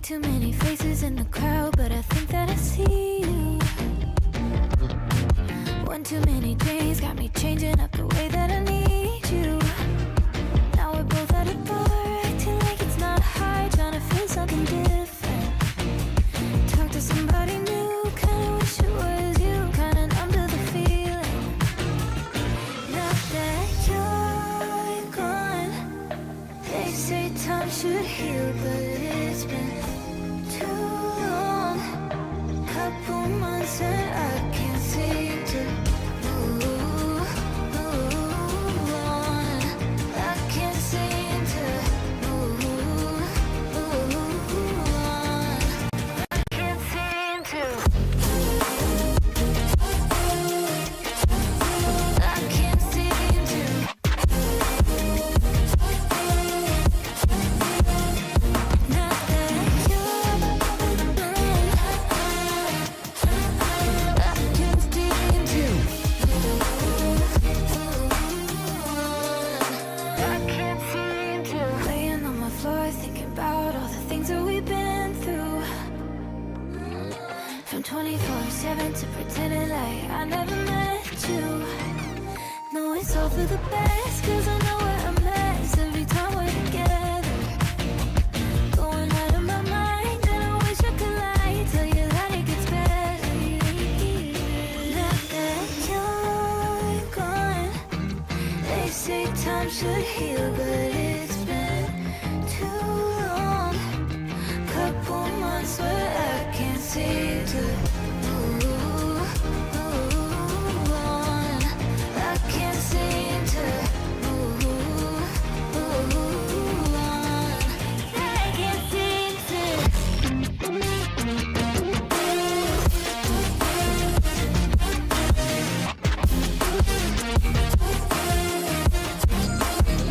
too many faces in the crowd, but I think that I see you. One too many days got me changing up the way that I need you. Now we're both at a bar, acting like it's not hard, trying to feel something different. Talk to somebody new, kinda wish it was you, kinda numb to the feeling. Now that you're gone, they say time should heal, but it's been too long. Couple months and I can't seem to move on. I can't seem to move on. I can't seem to. I can't seem to. Not that you're gone. I can't seem to. I can't seem to. Laying on my floor, thinking about all the things that we've been through. From 24/7 to pretending like I never met you. No, it's all for the best, cause I know we're a mess every time we're together. Going out of my mind, and I wish I could lie, tell you that it gets better. Now that you're gone, they say time should heal, but it's been too long. Couple months where I can't seem to move on. I can't seem to move on. I can't seem to.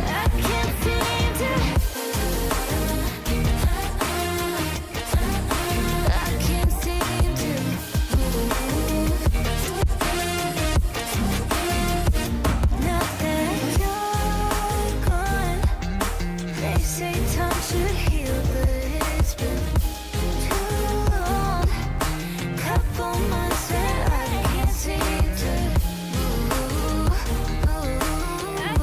I can't seem to. I can't seem to. Now that you're gone, they say time should heal, but it's been too long. Couple months and I can't seem to move on. I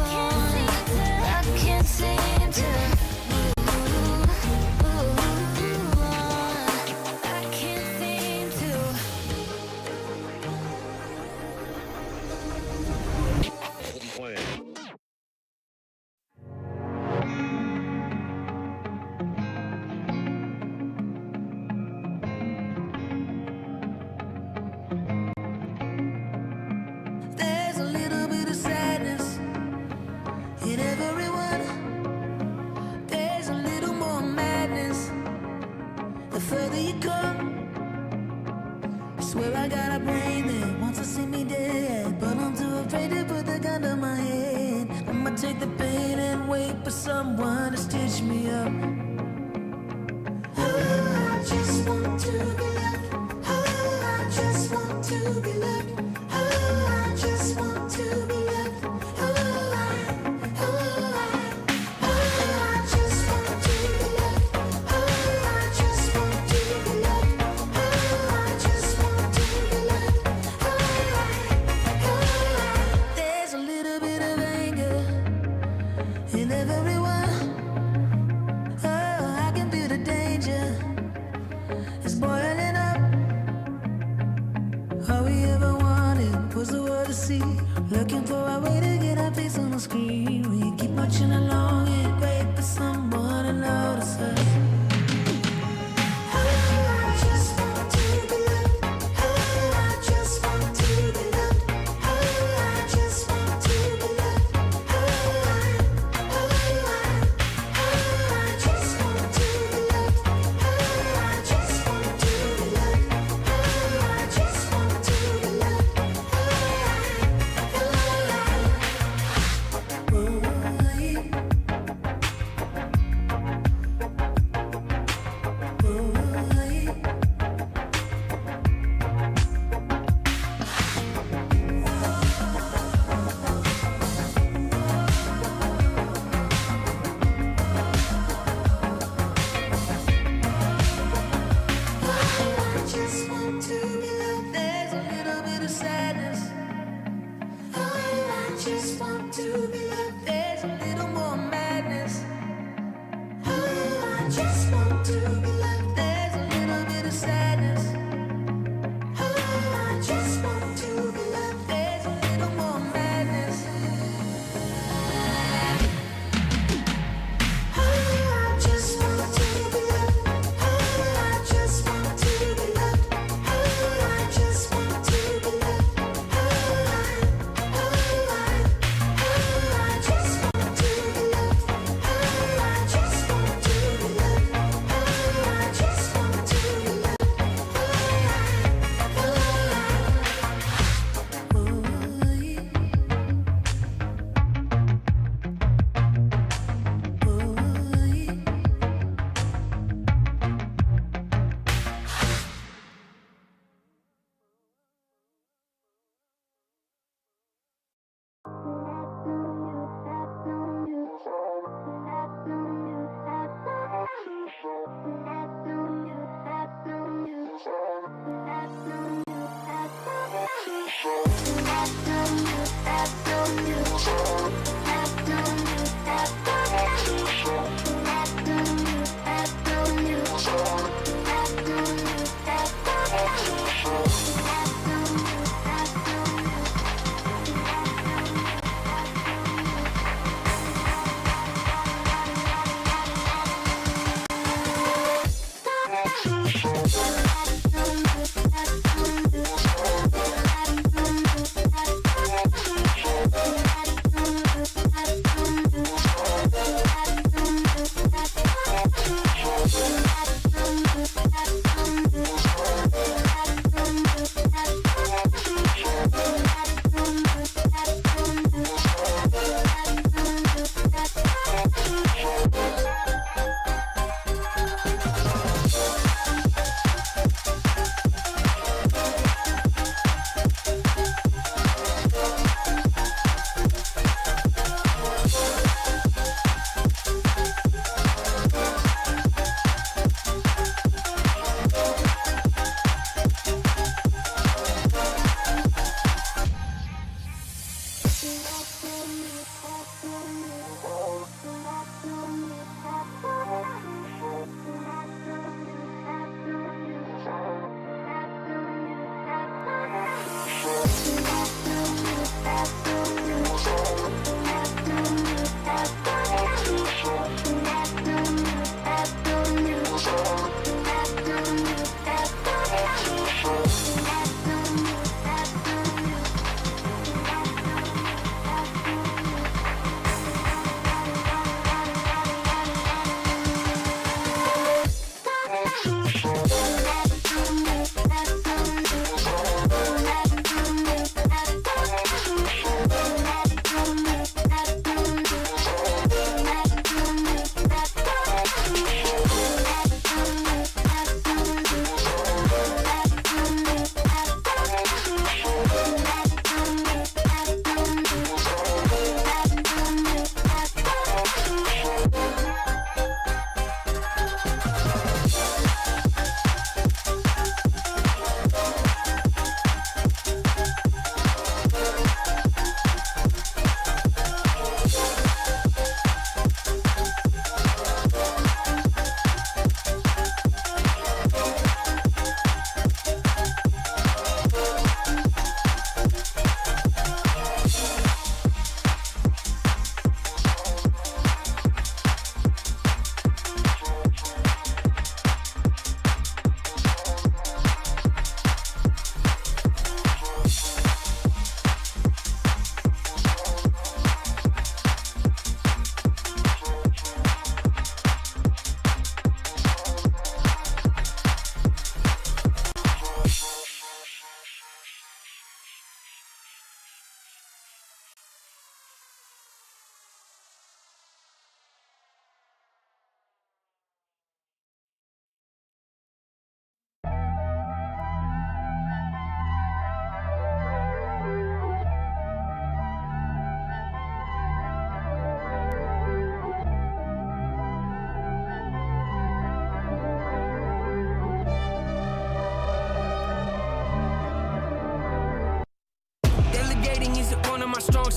can't seem to move on. I can't seem to. There's a little bit of sadness in everyone. There's a little more madness the further you come. I swear I got a brain that wants to see me dead, but I'm too afraid to put the gun to my head. I'ma take the pain and wait for someone to stitch me up. Oh, I just want to be loved. Oh, I just want to be loved. Oh, I just want to be loved. Oh, I just want to be loved. Oh, I just want to be loved. Oh, I just want to be loved. There's a little bit of anger in everyone. I just want to be loved. There's a little bit of sadness. I just want to be loved. There's a little more madness. I just want to be loved. I just want to be loved. I just want to be loved. I just want to be loved. I just want to be loved. I just want to be loved.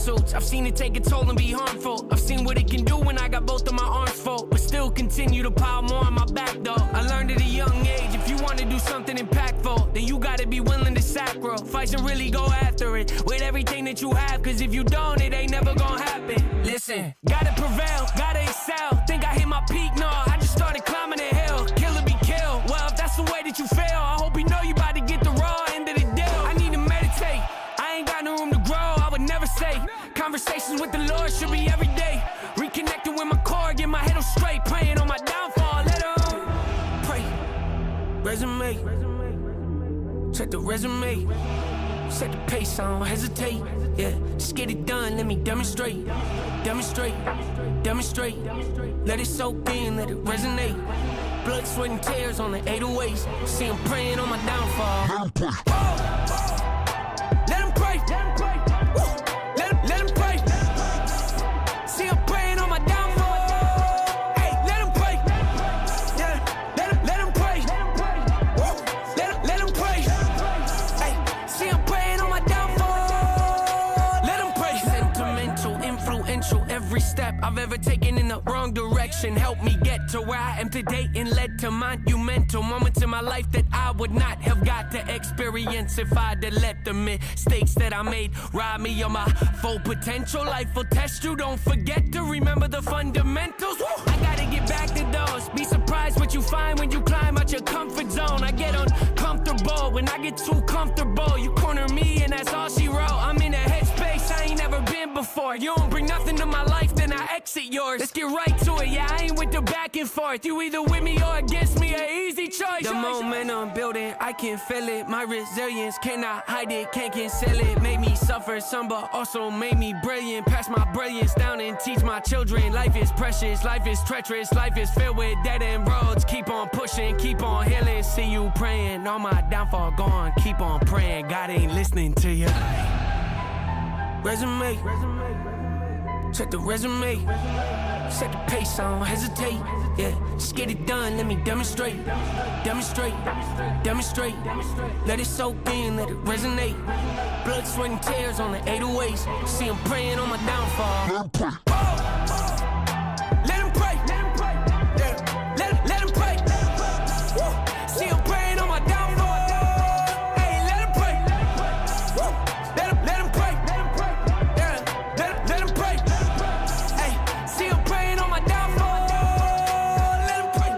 lawsuits. I've seen it take a toll and be harmful. I've seen what it can do when I got both of my arms full, but still continue to pile more on my back though. I learned at a young age, if you want to do something impactful, then you gotta be willing to sacrifice and really go after it with everything that you have, cause if you don't, it ain't never gonna happen. Listen, gotta prevail, gotta excel. Think I hit my peak? No, I just started climbing the hill. Kill or be killed. Well, if that's the way that you fail, I hope you know you about to get the raw end of the deal. I need to meditate, I ain't got no room to grow. I would never say conversations with the Lord should be every day. Reconnecting with my core, get my head on straight, praying on my downfall. Let him pray. Resume, check the resume. Set the pace, I don't hesitate. Yeah, just get it done, let me demonstrate. Demonstrate, demonstrate. Let it soak in, let it resonate. Blood, sweat, and tears on the 808s. See him praying on my downfall. Let him pray. Let him pray. See him praying on my downfall. Hey, let him pray. Yeah, let him pray. Let him pray. Hey, see him praying on my downfall. Let him pray. Sentimental, influential. Every step I've ever taken in the wrong direction helped me get to where I am today and led to monumental moments in my life that I would not have got to experience if I'd have let the mistakes that I made rob me of my full potential. Life will test you, don't forget to remember the fundamentals. I gotta get back to those. Be surprised what you find when you climb out your comfort zone. I get uncomfortable when I get too comfortable. You corner me and that's all she wrote. I'm in a headspace I ain't never been before. You don't bring nothing to my life, then I exit yours. Let's get right to it, yeah, I ain't with the back and forth. You either with me or against me, an easy choice. The momentum building, I can feel it. My resilience, cannot hide it, can't conceal it. Made me suffer some, but also made me brilliant. Pass my brilliance down and teach my children. Life is precious, life is treacherous, life is filled with dead end roads. Keep on pushing, keep on healing. See you praying, on my downfall gone. Keep on praying, God ain't listening to you. Resume, check the resume. Set the pace, I don't hesitate. Yeah, just get it done, let me demonstrate. Demonstrate, demonstrate. Let it soak in, let it resonate. Blood, sweat, and tears on the 808s. See him praying on my downfall. Let him pray. Yeah, let him pray. See him praying on my downfall. Hey, let him pray. Let him pray. Yeah, let him pray. Hey, see him praying on my downfall. Let him pray.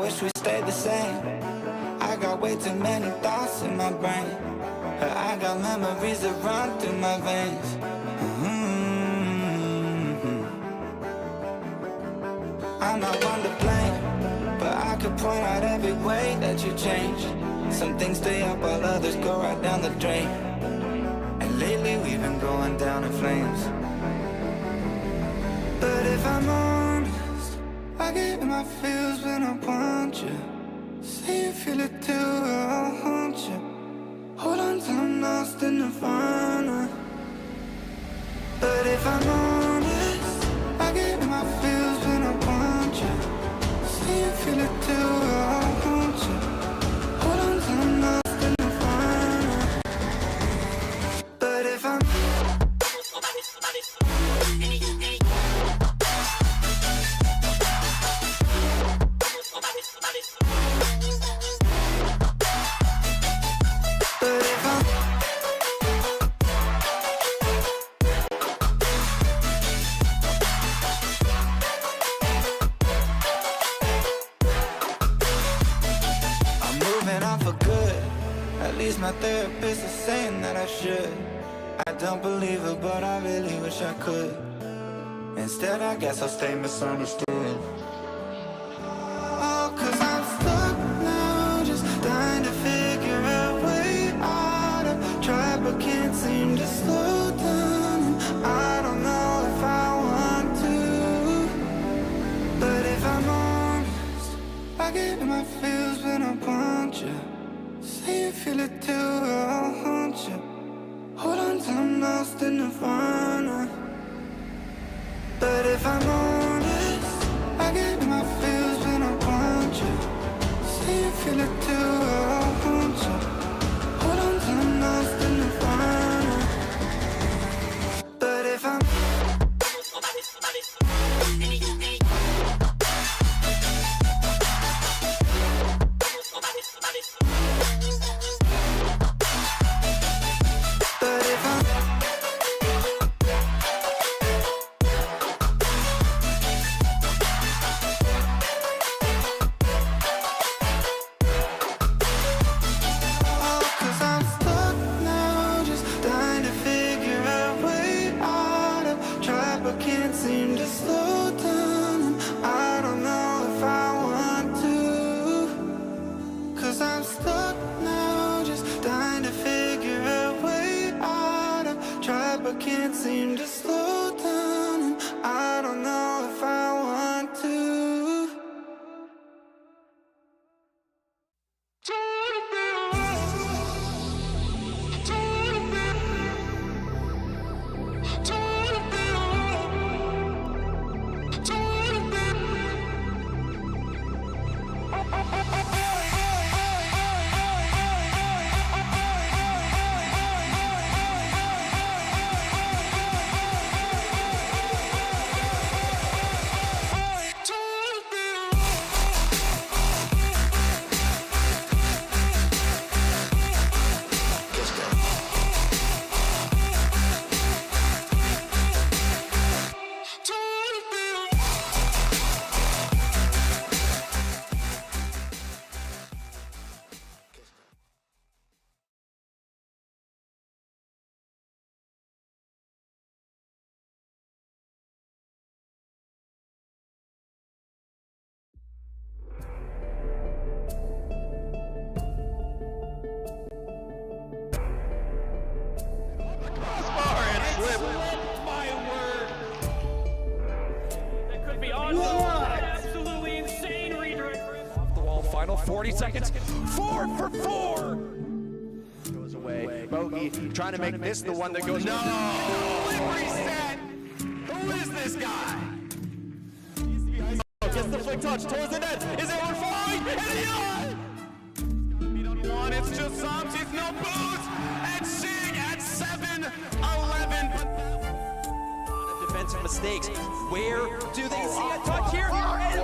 wish we stayed the same. I got way too many thoughts in my brain. I got memories that run through my veins. I'm not one to blame, but I could point out every way that you changed. Some things stay up while others go right down the drain. And lately we've been going down in flames. But if I'm honest, I get in my feels when I want you. Say you feel it too, I'll haunt you. Hold on till I'm lost in nirvana. But if I'm honest, I get in my feels when I want you. Say you feel it too, I'll haunt you. Hold on till I'm lost in nirvana. But if I'm my therapist is saying that I should. I don't believe her, but I really wish I could. Instead, I guess I'll stay misunderstood. Oh, 'cause I'm stuck now, just trying to figure a way out of. Try but can't seem to slow down. I don't know if I want to. But if I'm honest, I get in my feels when I want you. Say you feel it too, I'll haunt you. Hold on till I'm lost in nirvana. But if I'm honest, I get in my feels when I want you. Say you feel it too, I'll haunt you. Hold on till I'm lost in nirvana. But if I'm can't seem to slow down, and I don't know if I want to. Absolutely insane redirect. Off the wall, final 40 seconds. 4 for 4. Goes away. Bogey trying to make this the one that goes. No! Reset! Who is this guy? Gets the flick touch towards the net. Is it one falling? And beat on one. It's just Sums. He's no boots. And Sig at 7-11. Defensive mistakes. Where do they see a touch here? And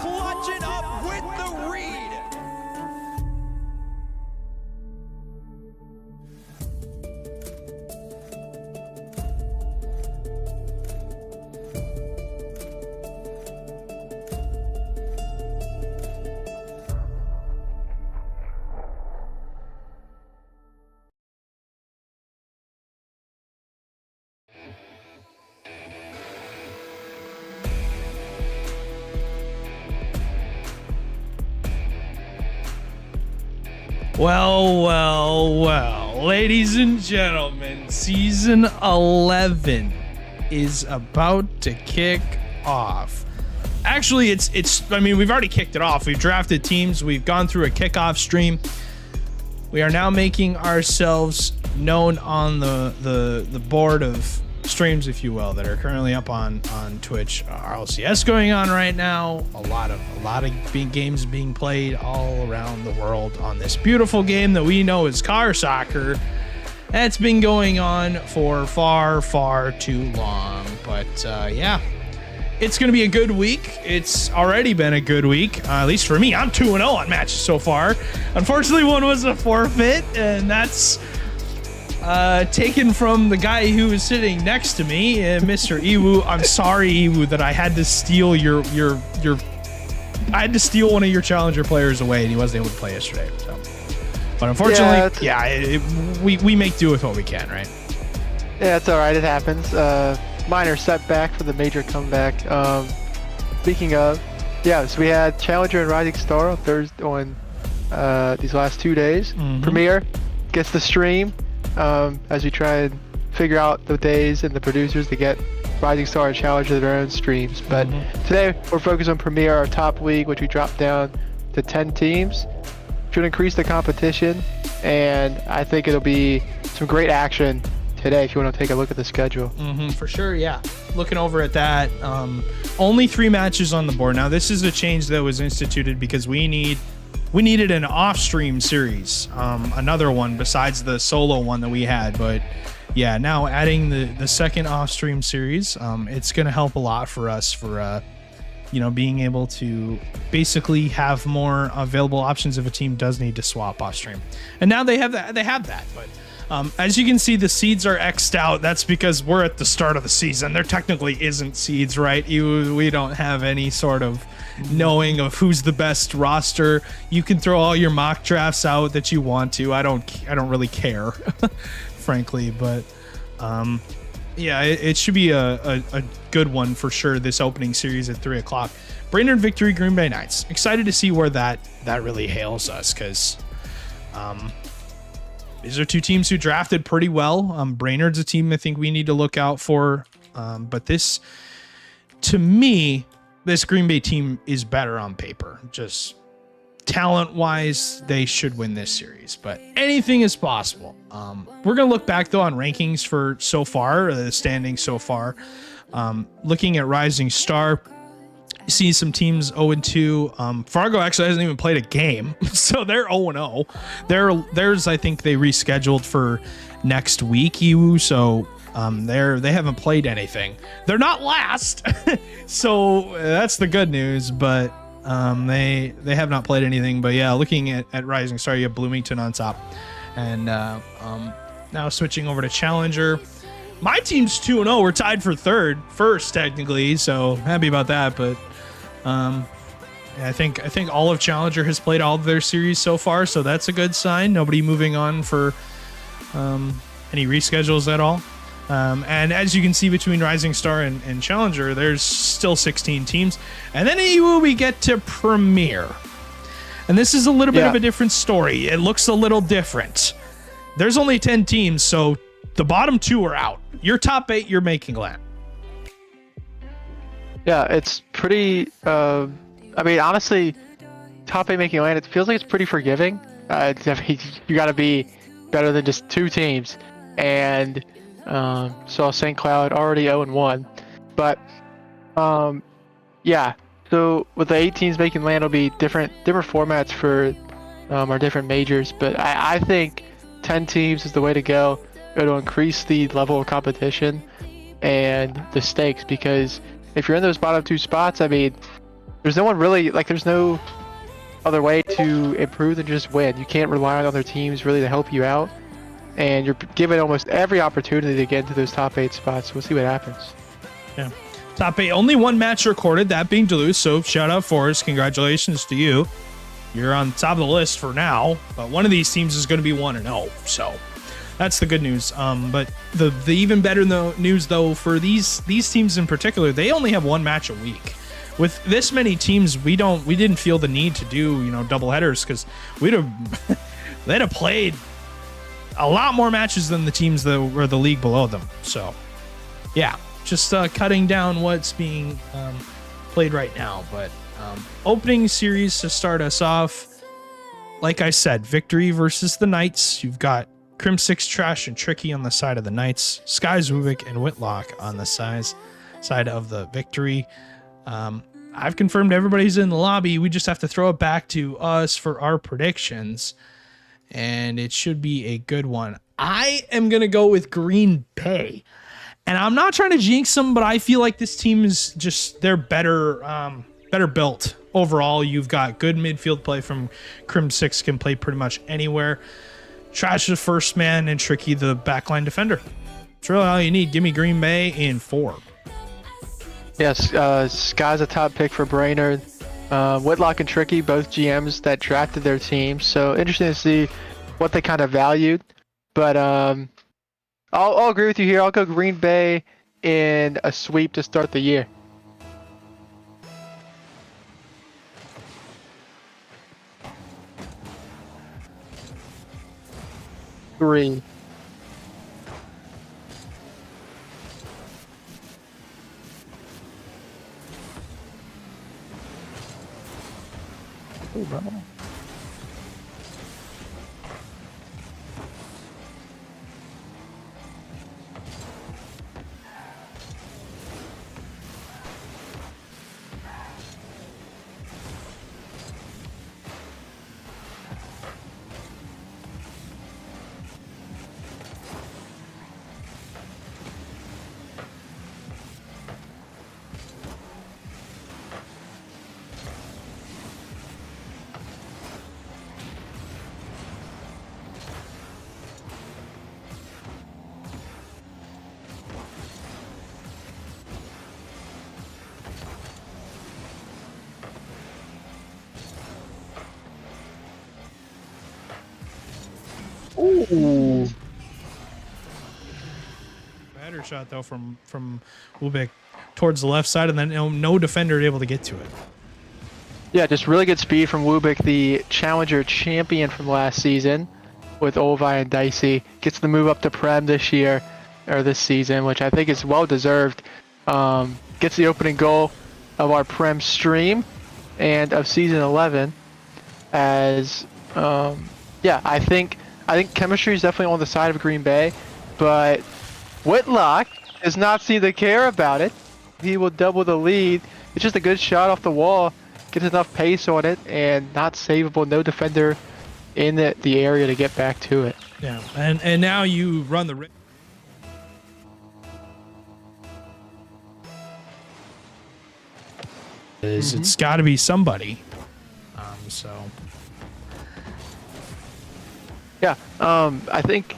clutch it up with the read. Well, ladies and gentlemen, season 11 is about to kick off. Actually, I mean, we've already kicked it off. We've drafted teams. We've gone through a kickoff stream. We are now making ourselves known on the board of streams, if you will, that are currently up on Twitch. RLCS going on right now. A lot of big games being played all around the world on this beautiful game that we know is car soccer. That's been going on for far too long. But yeah, it's going to be a good week. It's already been a good week, at least for me. I'm 2-0 on matches so far. Unfortunately, one was a forfeit, and that's taken from the guy who was sitting next to me, Mr. Iwu. I'm sorry, Iwu, that I had to steal I had to steal one of your challenger players away, and he wasn't able to play yesterday. So, but unfortunately, we make do with what we can, right? Yeah, it's all right. It happens. Minor setback for the major comeback. Speaking of, so we had Challenger and Rising Star on Thursday on these last 2 days. Premiere gets the stream. As we try and figure out the days and the producers to get Rising Star and Challenger their own streams. But today we're focused on Premier, our top league, which we dropped down to 10 teams. Should increase the competition, and I think it'll be some great action today if you want to take a look at the schedule. For sure, yeah. Looking over at that, only 3 matches on the board. Now, this is a change that was instituted because we needed an off-stream series, another one besides the solo one that we had. But yeah, now adding the second off-stream series, it's going to help a lot for us for being able to basically have more available options if a team does need to swap off-stream. And now they have that. But as you can see, the seeds are X'd out. That's because we're at the start of the season. There technically isn't seeds, right? We don't have any sort of knowing of who's the best roster. You can throw all your mock drafts out that you want to. I don't really care, frankly, but it should be a good one for sure. This opening series at 3:00. Brainerd Victory, Green Bay Knights. Excited to see where that really hails us, because these are 2 teams who drafted pretty well. Brainerd's a team I think we need to look out for, but this, to me, this Green Bay team is better on paper. Just talent-wise, they should win this series, but anything is possible. We're going to look back, though, on rankings for so far, the standings so far. Looking at Rising Star, you see some teams 0-2. Fargo actually hasn't even played a game, so they're 0-0. Theirs, I think they rescheduled for next week, Iwu, so they haven't played anything. They're not last, so that's the good news, but they have not played anything. But yeah, looking at Rising Star, you have Bloomington on top, and now switching over to Challenger. My team's 2-0. We're tied for first technically, so happy about that. But I think all of Challenger has played all of their series so far, so that's a good sign. Nobody moving on for any reschedules at all. And as you can see, between Rising Star and Challenger, there's still 16 teams. And then we get to Premier. And this is a little bit of a different story. It looks a little different. There's only 10 teams, so the bottom 2 are out. Your top 8, you're making land. Yeah, it's pretty... I mean, honestly, top 8 making land, it feels like it's pretty forgiving. You got to be better than just 2 teams. And... saw St. Cloud already 0-1, but so with the 8 teams making land, it'll be different formats for our different majors, but I think 10 teams is the way to go. It'll increase the level of competition and the stakes, because if you're in those bottom 2 spots, I mean, there's no one really, there's no other way to improve than just win. You can't rely on other teams really to help you out. And you're given almost every opportunity to get into those top 8 spots. We'll see what happens. Yeah. Top 8, only 1 match recorded, that being Duluth. So shout out Forrest. Congratulations to you. You're on top of the list for now, but one of these teams is going to be 1-0. So that's the good news. But the even better news, though, for these teams in particular, they only have 1 match a week. With this many teams, we didn't feel the need to do double headers, because we'd have they'd have played a lot more matches than the teams that were the league below them. So, yeah, just cutting down what's being played right now. But opening series to start us off, like I said, Victory versus the Knights. You've got Crim 6 Trash and Tricky on the side of the Knights, Skies Wubik and Whitlock on the side of the Victory. I've confirmed everybody's in the lobby. We just have to throw it back to us for our predictions, and it should be a good one. I am going to go with Green Bay, and I'm not trying to jinx them, but I feel like this team is just, they're better built overall. You've got good midfield play from Crim 6, can play pretty much anywhere. Trash the first man, and Tricky the backline defender. That's really all you need. Give me Green Bay in 4. Yes, Sky's a top pick for Brainerd. Whitlock and Tricky, both GMs that drafted their teams. So interesting to see what they kind of valued. But I'll agree with you here. I'll go Green Bay in a sweep to start the year. Green. Hey, bro. Ooh. Better shot though from Wubik towards the left side, and then no defender able to get to it. Yeah, just really good speed from Wubik, the challenger champion from last season with Olvi and Dicey. Gets the move up to Prem this year, or this season, which I think is well deserved. Gets the opening goal of our Prem stream and of season 11. As yeah, I think chemistry is definitely on the side of Green Bay, but Whitlock does not seem to care about it. He will double the lead. It's just a good shot off the wall, gets enough pace on it, and not savable. No defender in the area to get back to it. Yeah, and now you run the risk. It's got to be somebody. So. Yeah, I think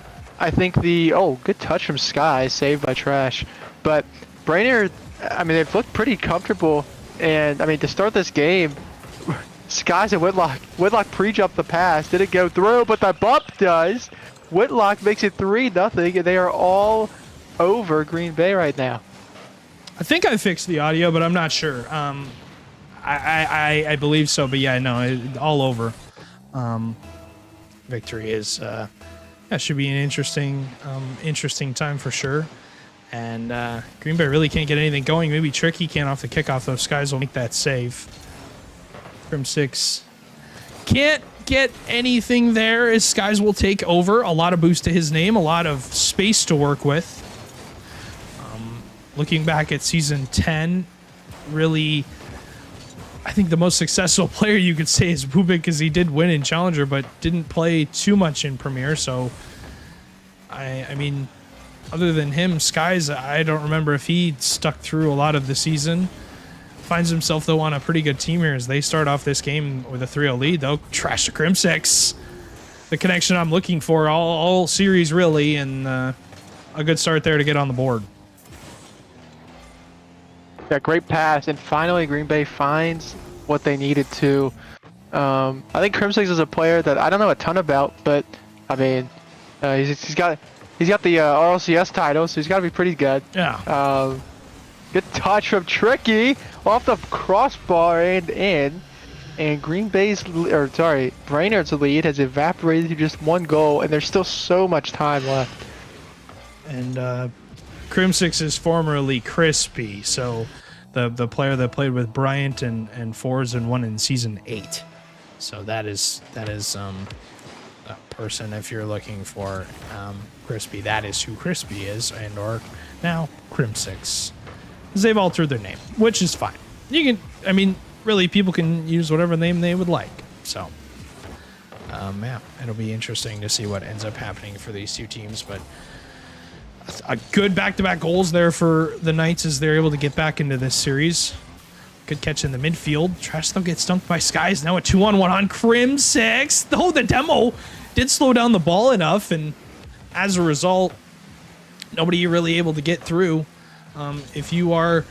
the good touch from Sky, saved by Trash, but Brainerd, I mean, they've looked pretty comfortable, and I mean, to start this game, Skies and Whitlock pre-jumped the pass, didn't go through, but the bump does. Whitlock makes it 3-0, and they are all over Green Bay right now. I think I fixed the audio, but I'm not sure. I believe so, but yeah, no, all over. Victory is that should be an interesting time for sure. And Green Bay really can't get anything going. Maybe Tricky can off the kickoff, though. Skies will make that save. Crim 6 can't get anything there as Skies will take over. A lot of boost to his name, a lot of space to work with. Looking back at season 10, really, I think the most successful player you could say is Wubik, because he did win in Challenger, but didn't play too much in Premier. So, I mean, other than him, Skies, I don't remember if he stuck through a lot of the season. Finds himself, though, on a pretty good team here as they start off this game with a 3-0 lead, though. Trash to Crim 6. The connection I'm looking for all series, really, and a good start there to get on the board. Yeah, great pass, and finally Green Bay finds what they needed to. I think Crim 6 is a player that I don't know a ton about, but I mean, he's got the RLCS title, so he's got to be pretty good. Yeah. Good touch from Tricky off the crossbar and in. and Brainerd's lead has evaporated to just 1 goal, and there's still so much time left. And Crimsix is formerly Crispy, so the player that played with Bryant and Fours and won in season 8. So that is a person, if you're looking for Crispy, that is who Crispy is, and or now Crimsix. They've altered their name, which is fine. You can, I mean, really, people can use whatever name they would like. So, yeah, it'll be interesting to see what ends up happening for these two teams. But a good back-to-back goals there for the Knights as they're able to get back into this series. Good catch in the midfield. Trash though gets stunked by Skies. Now a 2-on-1 on Crimsix. Though the demo did slow down the ball enough, and as a result, nobody really able to get through. If you are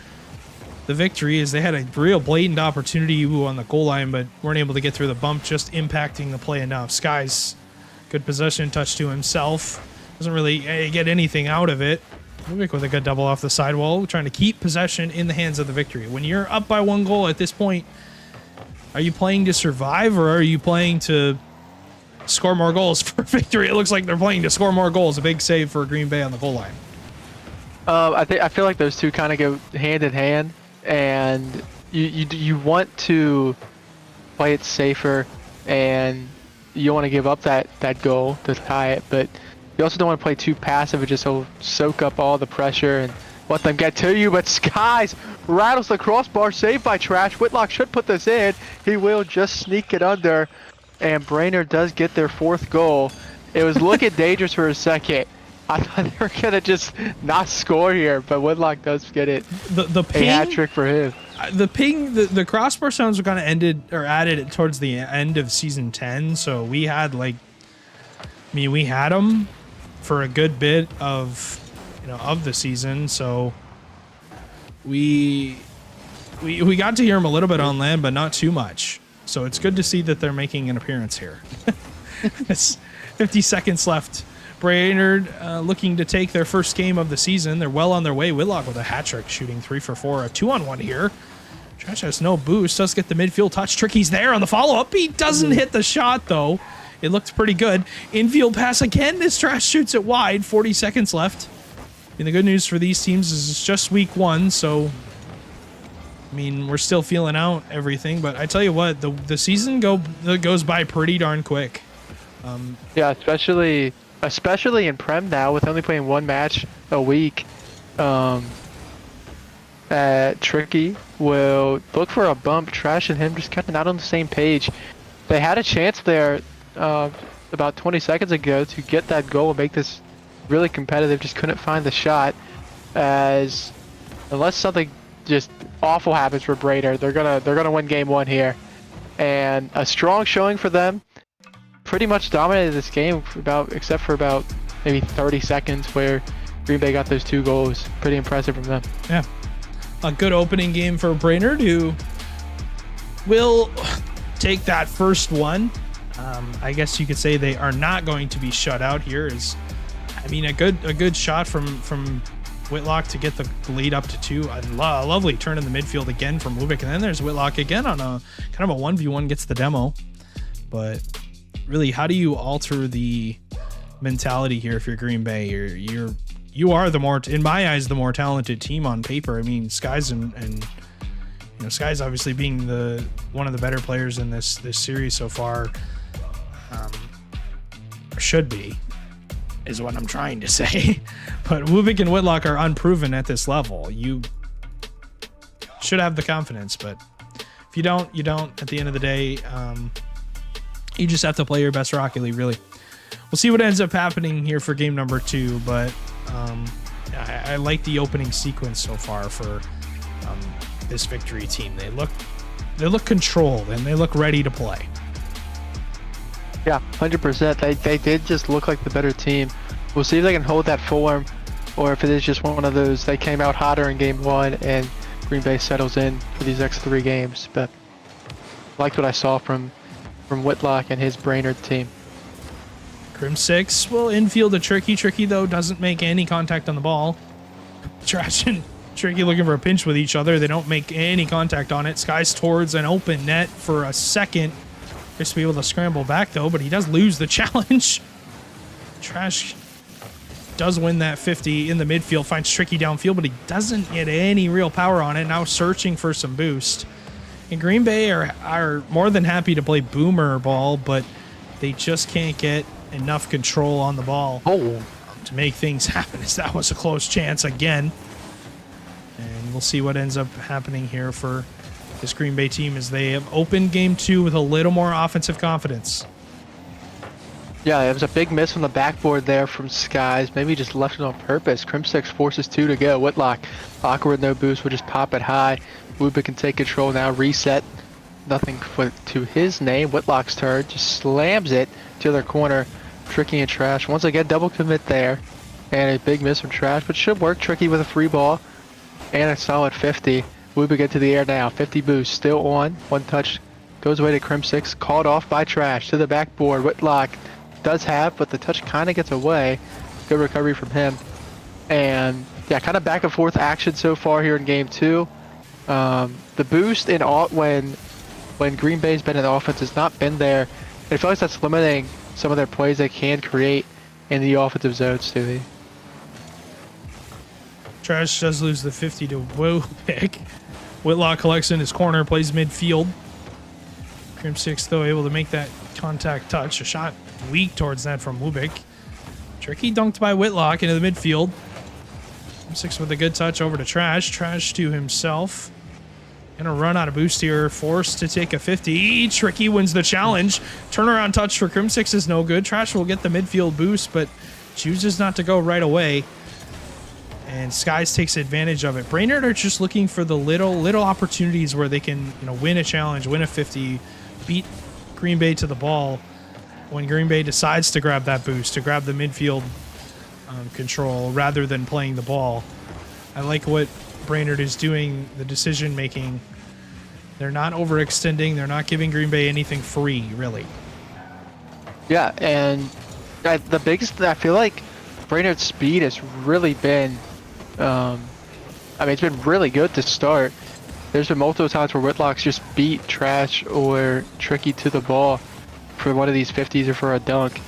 the Victory, as they had a real blatant opportunity on the goal line, but weren't able to get through the bump, just impacting the play enough. Skies, good possession touch to himself. Doesn't really get anything out of it. Ubik with a good double off the sidewall, trying to keep possession in the hands of the Victory. When you're up by 1 goal at this point, are you playing to survive or are you playing to score more goals for Victory? It looks like they're playing to score more goals. A big save for Green Bay on the goal line. I feel like those two kind of go hand in hand, and you want to play it safer, and you don't want to give up that goal to tie it, but you also don't want to play too passive and just soak up all the pressure and let them get to you. But Skies rattles the crossbar, saved by Trash. Whitlock should put this in. He will just sneak it under, and Brainerd does get their 4th goal. It was looking dangerous for a second. I thought they were gonna just not score here, but Whitlock does get it. The ping, a hat trick for him. The crossbar sounds were kind of added towards the end of season 10. So we had we had them for a good bit of the season. So we got to hear them a little bit on land, but not too much. So it's good to see that they're making an appearance here. It's 50 seconds left. Brainerd looking to take their first game of the season. They're well on their way. Whitlock with a hat trick, shooting 3 for 4. A 2-on-1 here. Trash has no boost. Does get the midfield touch. Tricky's there on the follow-up. He doesn't hit the shot, though. It looked pretty good. Infield pass again as Trash shoots it wide. 40 seconds left. And the good news for these teams is it's just week 1, so I mean, we're still feeling out everything. But I tell you what, the season goes by pretty darn quick. Yeah, especially in Prem now, with only playing 1 match a week. Tricky will look for a bump. Trash and him just kind of not on the same page. They had a chance there about 20 seconds ago to get that goal and make this really competitive. Just couldn't find the shot. As unless something just awful happens for Brainerd, they're gonna win game 1 here. And a strong showing for them. Pretty much dominated this game except for about maybe 30 seconds where Green Bay got those 2 goals. Pretty impressive from them. Yeah. A good opening game for Brainerd, who will take that first one. I guess you could say they are not going to be shut out here. A good shot from Whitlock to get the lead up to 2. A lovely turn in the midfield again from Ubik, and then there's Whitlock again on a kind of a 1v1, gets the demo. But really, how do you alter the mentality here if you're Green Bay? You are in my eyes, the more talented team on paper. I mean, Skies and Skies obviously being one of the better players in this series so far, should be, is what I'm trying to say. But Ubik and Whitlock are unproven at this level. You should have the confidence, but if you don't, you don't. At the end of the day, you just have to play your best Rocket League, really. We'll see what ends up happening here for game number 2, but I like the opening sequence so far for this Victory team. They look controlled and they look ready to play. Yeah, 100%. They did just look like the better team. We'll see if they can hold that form, or if it is just one of those they came out hotter in game 1 and Green Bay settles in for these next 3 games. But I liked what I saw from Whitlock and his Brainerd team. Crim6 will infield a Tricky. Tricky, though, doesn't make any contact on the ball. Trash and Tricky looking for a pinch with each other. They don't make any contact on it. Skies towards an open net for a second. Just to be able to scramble back, though, but he does lose the challenge. Trash does win that 50 in the midfield, finds Tricky downfield, but he doesn't get any real power on it. Now searching for some boost. And Green Bay are more than happy to play boomer ball, but they just can't get enough control on the ball to make things happen, as that was a close chance again. And we'll see what ends up happening here for this Green Bay team as they have opened game 2 with a little more offensive confidence. Yeah, it was a big miss on the backboard there from Skies. Maybe just left it on purpose. Crimsix forces 2 to go. Whitlock, awkward, no boost, will just pop it high. Wubik can take control now, reset. Nothing to his name. Whitlock's turn, just slams it to their corner. Tricky and Trash. Once again, double commit there. And a big miss from Trash, but should work. Tricky with a free ball. And a solid 50. Wubik into the air now. 50 boost, still on. One touch goes away to Crimsix. Called off by Trash to the backboard. Whitlock does have, but the touch kind of gets away. Good recovery from him. And yeah, kind of back and forth action so far here in game 2. The boost in when Green Bay's been in offense has not been there. I feel like that's limiting some of their plays they can create in the offensive zone, Stewie. Trash does lose the 50 to Wubik. Whitlock collects in his corner, plays midfield. Crimsix, though, able to make that contact touch. A shot weak towards that from Wubik. Tricky dunked by Whitlock into the midfield. Crimsix with a good touch over to Trash. Trash to himself. Gonna run out of boost here. Forced to take a 50. Tricky wins the challenge. Turnaround touch for Crimsix is no good. Trash will get the midfield boost, but chooses not to go right away. And Skies takes advantage of it. Brainerd are just looking for the little opportunities where they can, win a challenge, win a 50, beat Green Bay to the ball. When Green Bay decides to grab that boost, to grab the midfield control rather than playing the ball. I like what Brainerd is doing, the decision making. They're not overextending. They're not giving Green Bay anything free, really. Yeah, and the biggest, I feel like Brainerd's speed has really been, it's been really good to start. There's been multiple times where Whitlock's just beat Trash or Tricky to the ball for one of these 50s or for a dunk.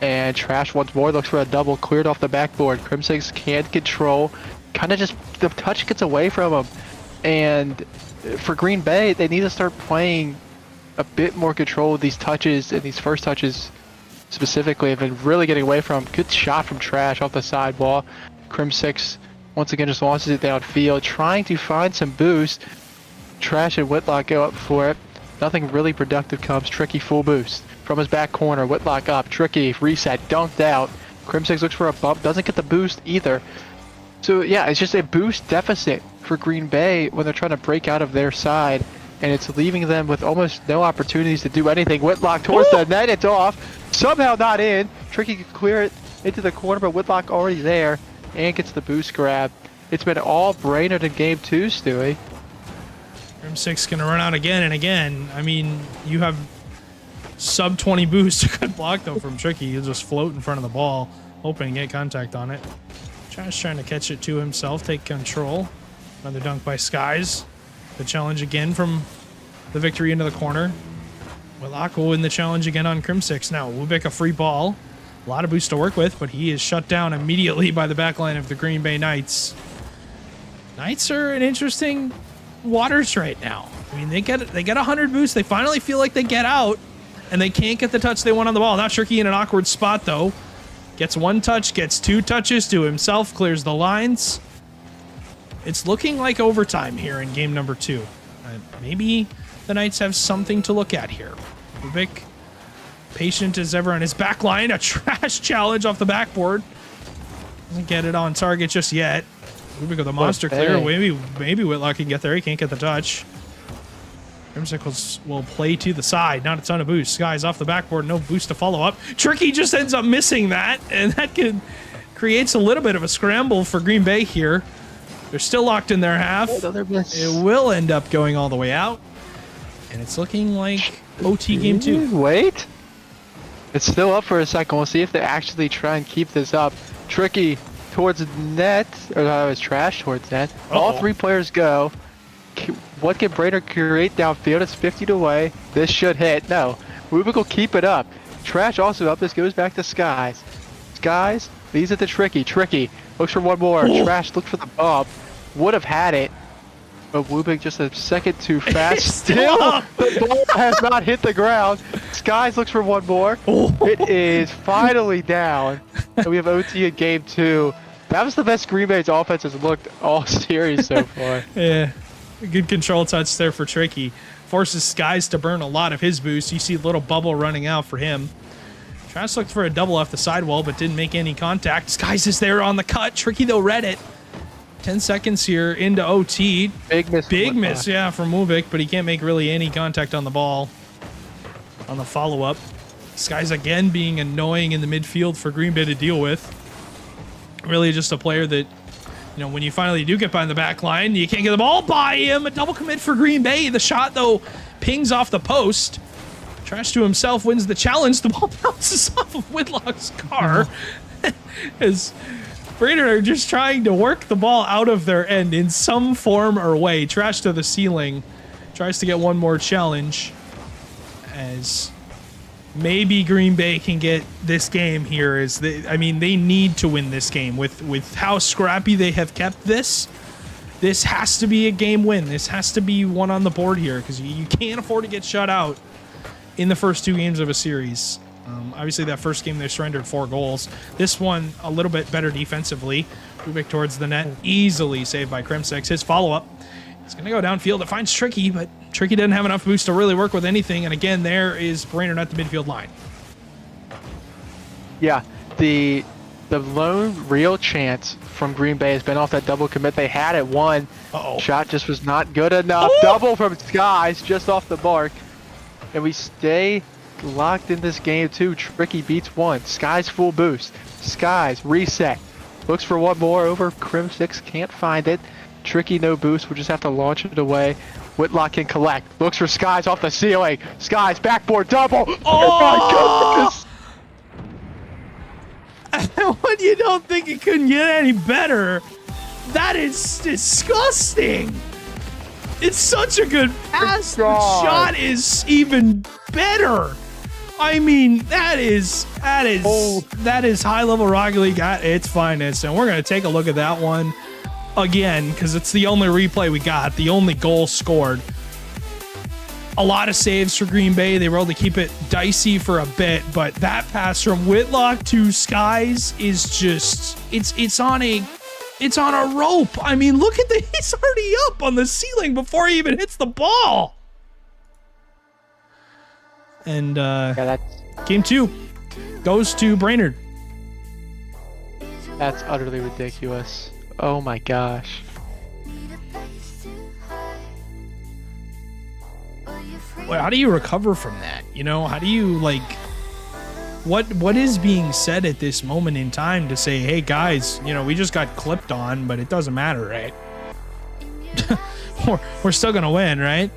And Trash once more looks for a double, cleared off the backboard. Crimsix can't control. Kind of just, the touch gets away from him. And for Green Bay, they need to start playing a bit more control with these touches, and these first touches specifically have been really getting away from him. Good shot from Trash off the side wall. Crimsix once again just launches it downfield, trying to find some boost. Trash and Whitlock go up for it. Nothing really productive comes. Tricky full boost from his back corner. Whitlock up. Tricky reset, dunked out. Crimsix looks for a bump, doesn't get the boost either. So yeah, it's just a boost deficit for Green Bay when they're trying to break out of their side, and it's leaving them with almost no opportunities to do anything. Whitlock towards the net, it's off. Somehow not in. Tricky can clear it into the corner, but Whitlock already there and gets the boost grab. It's been all Brainerd in game 2, Stewie. Crimsix gonna run out again and again. I mean, you have sub 20 boost. A good block though from Tricky. He'll just float in front of the ball, hoping to get contact on it. Trash trying to catch it to himself, take control. Another dunk by Skies. The challenge again from the victory into the corner. Whitlock will win the challenge again on Crimsix. Now, Wubik a free ball. A lot of boost to work with, but he is shut down immediately by the backline of the Green Bay Knights. Knights are in interesting waters right now. I mean, they get 100 boost. They finally feel like they get out, and they can't get the touch they want on the ball. Now Tricky in an awkward spot, though. Gets one touch, gets 2 touches to himself, clears the lines. It's looking like overtime here in game number 2. Maybe the Knights have something to look at here. Wubik, patient as ever on his back line. A Trash challenge off the backboard. Doesn't get it on target just yet. Wubik with a monster clear. Maybe Whitlock can get there. He can't get the touch. Crimsix will play to the side. Not a ton of boost. Skies off the backboard. No boost to follow up. Tricky just ends up missing that, and that creates a little bit of a scramble for Green Bay here. They're still locked in their half. It will end up going all the way out, and it's looking like OT game 2. Wait. It's still up for a second. We'll see if they actually try and keep this up. Tricky towards net, or that was trash towards net. All 3 players go. What can Brainerd create downfield? It's 50 away. This should hit. No. Wubik will keep it up. Trash also up. This goes back to Skies. Skies leads it to Tricky. Tricky looks for one more. Trash looks for the bump. Would have had it. But Wubik just a second too fast. Still, the ball has not hit the ground. Skies looks for one more. It is finally down. And we have OT in game 2. That was the best Green Bay's offense has looked all series so far. Yeah. Good control touch there for Tricky. Forces Skies to burn a lot of his boost. You see a little bubble running out for him. Trash looked for a double off the sidewall, but didn't make any contact. Skies is there on the cut. Tricky, though, read it. 10 seconds here into OT. Big miss. Big miss, yeah, from Wubik, but he can't make really any contact on the ball. On the follow-up. Skies again being annoying in the midfield for Green Bay to deal with. Really just a player that, you know, when you finally do get behind the back line, you can't get the ball by him. A double commit for Green Bay. The shot, though, pings off the post. Trash to himself wins the challenge. The ball bounces off of Whitlock's car. As Brainerd are just trying to work the ball out of their end in some form or way. Trash to the ceiling. Tries to get one more challenge. As maybe Green Bay can get this game here. I mean, they need to win this game. With how scrappy they have kept this, this has to be a game win. This has to be one on the board here because you can't afford to get shut out in the first 2 games of a series. Obviously, that first game they surrendered 4 goals. This one, a little bit better defensively. Rubik towards the net, easily saved by Crimsix. His follow-up, he's going to go downfield. It finds Tricky, but Tricky doesn't have enough boost to really work with anything. And again, there is Brainerd at the midfield line. Yeah, the lone real chance from Green Bay has been off that double commit. They had it one. Shot just was not good enough. Ooh. Double from Skies, just off the mark. And we stay locked in this game too. Tricky beats one. Skies full boost. Skies reset. Looks for one more over Crim6. Can't find it. Tricky no boost. We'll just have to launch it away. Whitlock can collect. Looks for Skies off the ceiling. Skies backboard double. Oh my goodness. When you don't think it couldn't get any better, that is disgusting. It's such a good pass. The shot is even better. I mean, that is high level Rocket League at its finest, and we're gonna take a look at that one again because it's the only replay we got, the only goal scored. A lot of saves for Green Bay. They were able to keep it dicey for a bit, but that pass from Whitlock to Skies is just it's on a rope. I mean, look at the he's already up on the ceiling before he even hits the ball. And game 2 goes to Brainerd. That's utterly ridiculous. Oh my gosh. Well, how do you recover from that? You know, how do you what is being said at this moment in time to say, hey guys, you know, we just got clipped on, but it doesn't matter, right? we're still gonna win, right?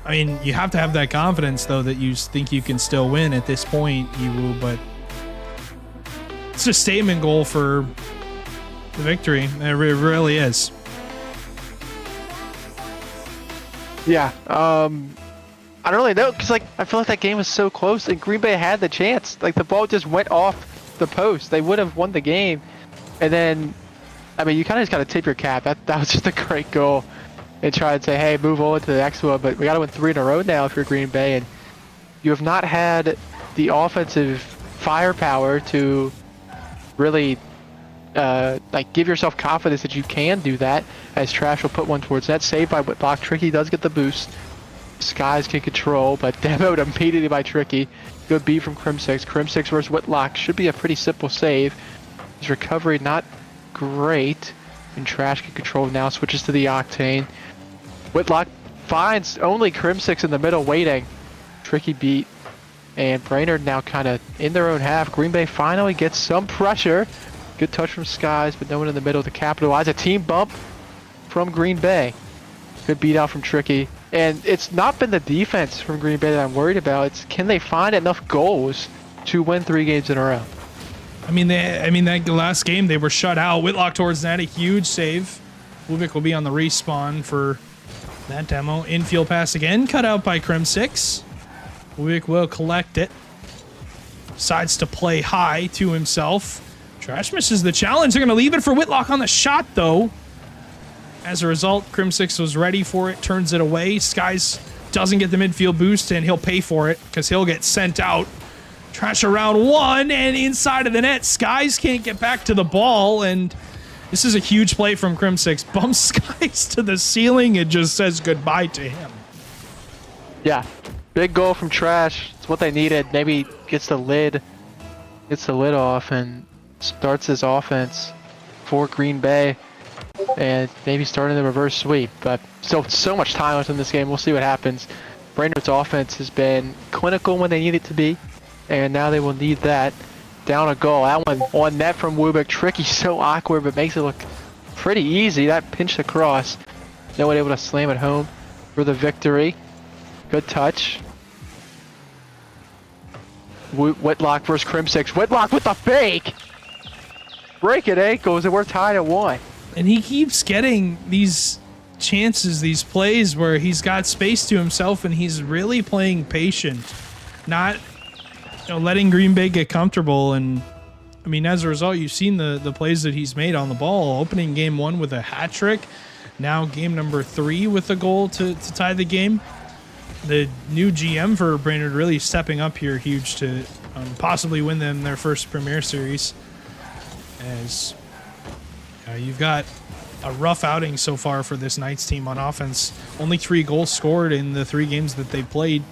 I mean, you have to have that confidence, though, that you think you can still win at this point, but it's a statement goal for the victory. It really is. Yeah, I don't really know, because, I feel like that game was so close, and Green Bay had the chance. The ball just went off the post. They would have won the game. And then, I mean, you kind of just got to tip your cap. That was just a great goal. And try and say, hey, move on to the next one. But we got to win 3 in a row now if you're Green Bay. And you have not had the offensive firepower to really, give yourself confidence that you can do that. As Trash will put one towards that. Saved by Whitlock. Tricky does get the boost. Skies can control, but demoed immediately by Tricky. Good beat from Crim6. Crim6 versus Whitlock should be a pretty simple save. His recovery not great. And Trash can control now. Switches to the Octane. Whitlock finds only Crim6 in the middle waiting. Tricky beat. And Brainerd now kind of in their own half. Green Bay finally gets some pressure. Good touch from Skies, but no one in the middle to capitalize. A team bump from Green Bay. Good beat out from Tricky. And it's not been the defense from Green Bay that I'm worried about. It's can they find enough goals to win 3 games in a row? I mean, that last game they were shut out. Whitlock towards net, a huge save. Wubik will be on the respawn for that demo. Infield pass again, cut out by Crim6. Wubik will collect it. Decides to play high to himself. Trash misses the challenge. They're going to leave it for Whitlock on the shot, though. As a result, Crim6 was ready for it, turns it away. Skies doesn't get the midfield boost, and he'll pay for it because he'll get sent out. Trash around one, and inside of the net. Skies can't get back to the ball, and this is a huge play from Crim6. Bumps Skies to the ceiling and just says goodbye to him. Yeah, big goal from Trash. It's what they needed. Maybe gets the lid off and starts his offense for Green Bay, and maybe starting the reverse sweep. But still, so much time left in this game. We'll see what happens. Brainerd's offense has been clinical when they need it to be, and now they will need that. Down a goal. That one on net from Wubik. Tricky, so awkward, but makes it look pretty easy. That pinched across. No one able to slam it home for the victory. Good touch. Whitlock versus Crim6. Whitlock with the fake! Breaking ankles, and we're tied at 1. And he keeps getting these chances, these plays where he's got space to himself and he's really playing patient. Not letting Green Bay get comfortable. And I mean, as a result, you've seen the plays that he's made on the ball. Opening game 1 with a hat trick. Now game number 3 with a goal to tie the game. The new GM for Brainerd really stepping up here huge to possibly win them their first Premier Series. As you've got a rough outing so far for this Knights team on offense. Only 3 goals scored in the 3 games that they played.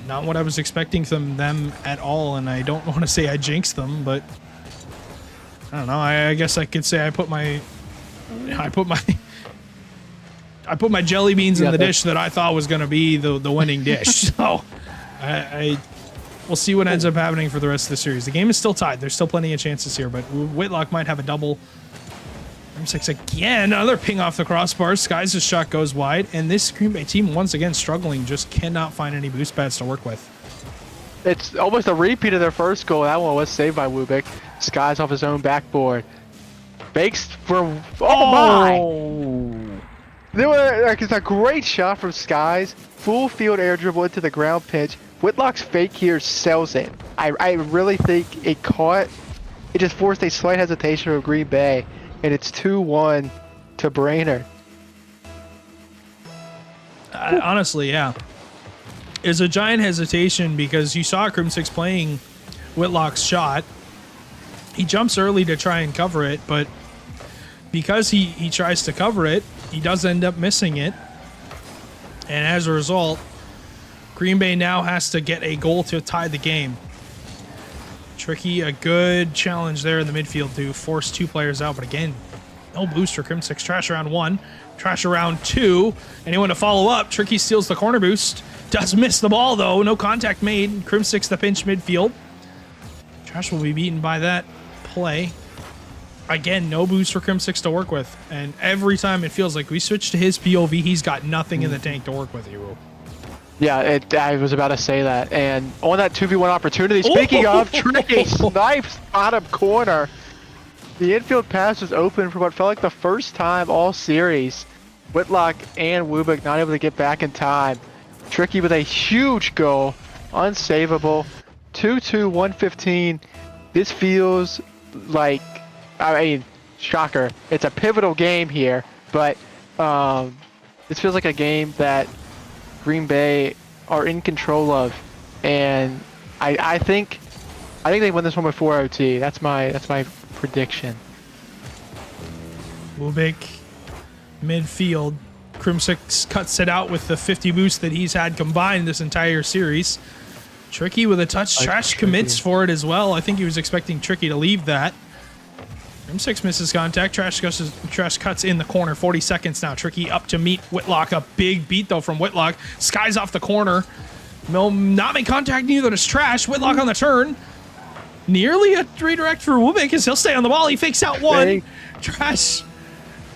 Not what I was expecting from them at all, and I don't want to say I jinxed them, but I don't know. I guess I could say I put my jelly beans in the dish that I thought was going to be the winning dish. So we'll see what ends up happening for the rest of the series. The game is still tied. There's still plenty of chances here, but Whitlock might have a double. M6 again, another ping off the crossbar. Skies' shot goes wide, and this Green Bay team once again struggling, just cannot find any boost pads to work with. It's almost a repeat of their first goal. That one was saved by Wubik. Skies off his own backboard. Fakes for my! It's a great shot from Skies. Full field air dribble into the ground pitch. Whitlock's fake here sells it. I really think it caught. It just forced a slight hesitation of Green Bay. And it's 2-1 to Brainerd. Honestly, yeah. It's a giant hesitation because you saw Crim6 playing Whitlock's shot. He jumps early to try and cover it, but because he tries to cover it, he does end up missing it. And as a result, Green Bay now has to get a goal to tie the game. Tricky, a good challenge there in the midfield to force 2 players out, but again, no boost for Crim6. Trash around 1, Trash around 2. Anyone to follow up? Tricky steals the corner boost. Does miss the ball though. No contact made. Crim6 the pinch midfield. Trash will be beaten by that play. Again, no boost for Crim6 to work with, and every time it feels like we switch to his POV, he's got nothing in the tank to work with. Yeah, I was about to say that. And on that 2v1 opportunity, speaking of, Tricky snipes bottom corner. The infield pass was open for what felt like the first time all series. Whitlock and Wubik not able to get back in time. Tricky with a huge goal, unsavable. 2-2, 115. This feels like, I mean, shocker. It's a pivotal game here, but this feels like a game that Green Bay are in control of, and I think they win this one before OT. That's my prediction. Wubik midfield. Crim6 cuts it out with the 50 boost that he's had combined this entire series. Tricky with a touch. Trash commits for it as well. I think he was expecting Tricky to leave that. M6 misses contact. Trash cuts in the corner. 40 seconds now. Tricky up to meet Whitlock. A big beat, though, from Whitlock. Skies off the corner. Will not make contact, neither does Trash. Whitlock on the turn. Nearly a redirect for Wubik as he'll stay on the ball. He fakes out 1. Trash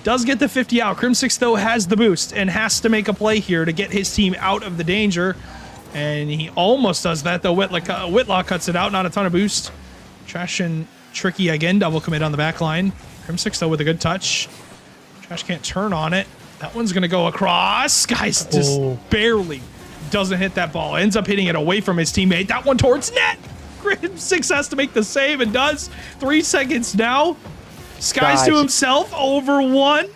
does get the 50 out. Crim6, though, has the boost and has to make a play here to get his team out of the danger. And he almost does that, though. Whitlock cuts it out. Not a ton of boost. Trash and Tricky again, double commit on the back line. Crim6 though with a good touch. Trash can't turn on it. That one's gonna go across. Skies just barely doesn't hit that ball. Ends up hitting it away from his teammate. That one towards net. Crim6 has to make the save and does. 3 seconds now. Skies to himself over one.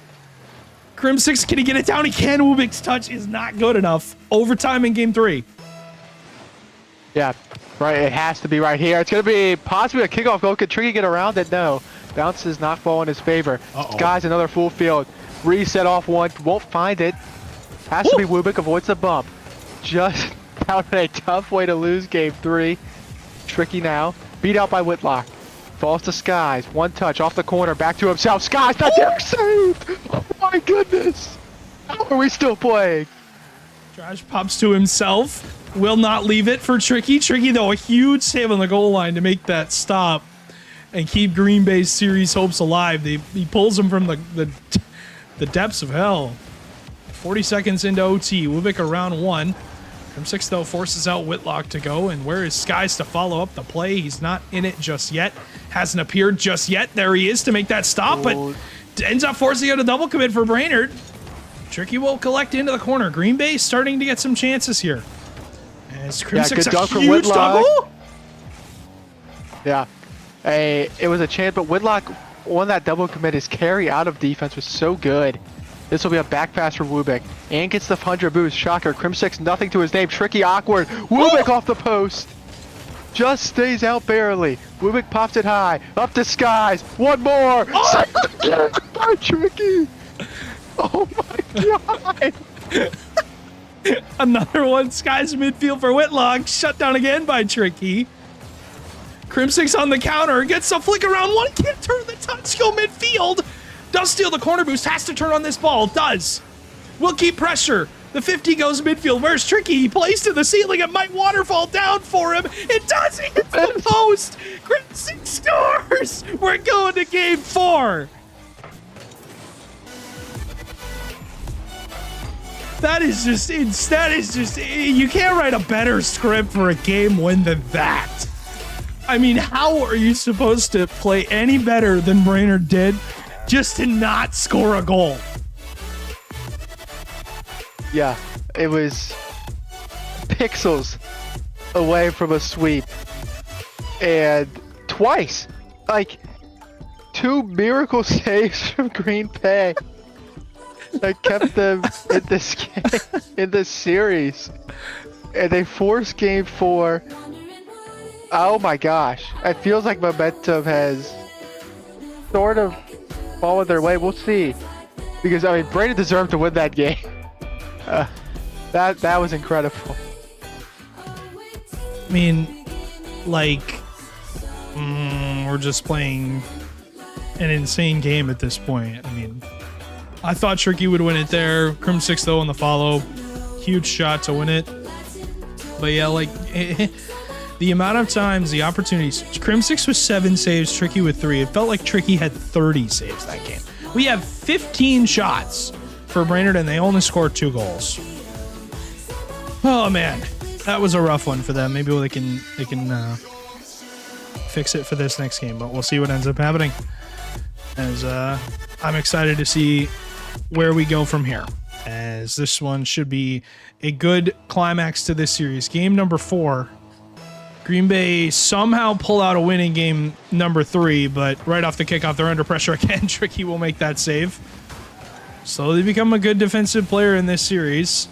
Crim6, can he get it down? He can. Ubik's touch is not good enough. Overtime in game 3. Yeah, right. It has to be right here. It's going to be possibly a kickoff goal. Could Tricky get around it? No. Bounces, not ball in his favor. Skies another full field. Reset off one. Won't find it. Has to be Wubik. Avoids the bump. Just found a tough way to lose game 3. Tricky now. Beat out by Whitlock. Falls to Skies. One touch off the corner. Back to himself. Skies, that damn saved! Oh my goodness! How are we still playing? Trash pops to himself. Will not leave it for Tricky. Tricky, though, a huge save on the goal line to make that stop and keep Green Bay's series hopes alive. He pulls him from the depths of hell. 40 seconds into OT. Wubik around one. Crim6, though, forces out Whitlock to go. And where is Skies to follow up the play? He's not in it just yet. Hasn't appeared just yet. There he is to make that stop, but ends up forcing out a double commit for Brainerd. Tricky will collect into the corner. Green Bay starting to get some chances here. As Crim6 a huge double. Yeah. It was a chance, but Whitlock won that double commit. His carry out of defense was so good. This will be a back pass for Wubik. And gets the 100 boost. Shocker. Crim6, nothing to his name. Tricky, awkward. Wubik off the post. Just stays out barely. Wubik pops it high. Up to Skies. One more. By Tricky. Oh my god. Another one. Skies midfield for Whitlock. Shut down again by Tricky. Crim6 on the counter. Gets a flick around one. Can't turn the touch. Go midfield. Does steal the corner boost. Has to turn on this ball. Does. Will keep pressure. The 50 goes midfield. Where's Tricky? He plays to the ceiling. It might waterfall down for him. It does. He hits the post. Crim6 scores. We're going to game 4. That is just, you can't write a better script for a game win than that. I mean, how are you supposed to play any better than Brainerd did just to not score a goal? Yeah, it was pixels away from a sweep. And twice, like 2 miracle saves from Green Bay that kept them in this game, in this series. And they forced game 4. Oh my gosh. It feels like momentum has sort of fallen their way. We'll see. Because, I mean, Brady deserved to win that game. That was incredible. I mean, like, we're just playing an insane game at this point. I mean, I thought Tricky would win it there. Crim6, though, on the follow. Huge shot to win it. But yeah, like, the amount of times, the opportunities. Crim6 with 7 saves, Tricky with 3. It felt like Tricky had 30 saves that game. We have 15 shots for Brainerd, and they only scored 2 goals. Oh man, that was a rough one for them. Maybe they can fix it for this next game, but we'll see what ends up happening. As I'm excited to see where we go from here, as this one should be a good climax to this series. Game number 4. Green Bay somehow pull out a win in game number 3, but right off the kickoff, they're under pressure again. Tricky will make that save. Slowly become a good defensive player in this series.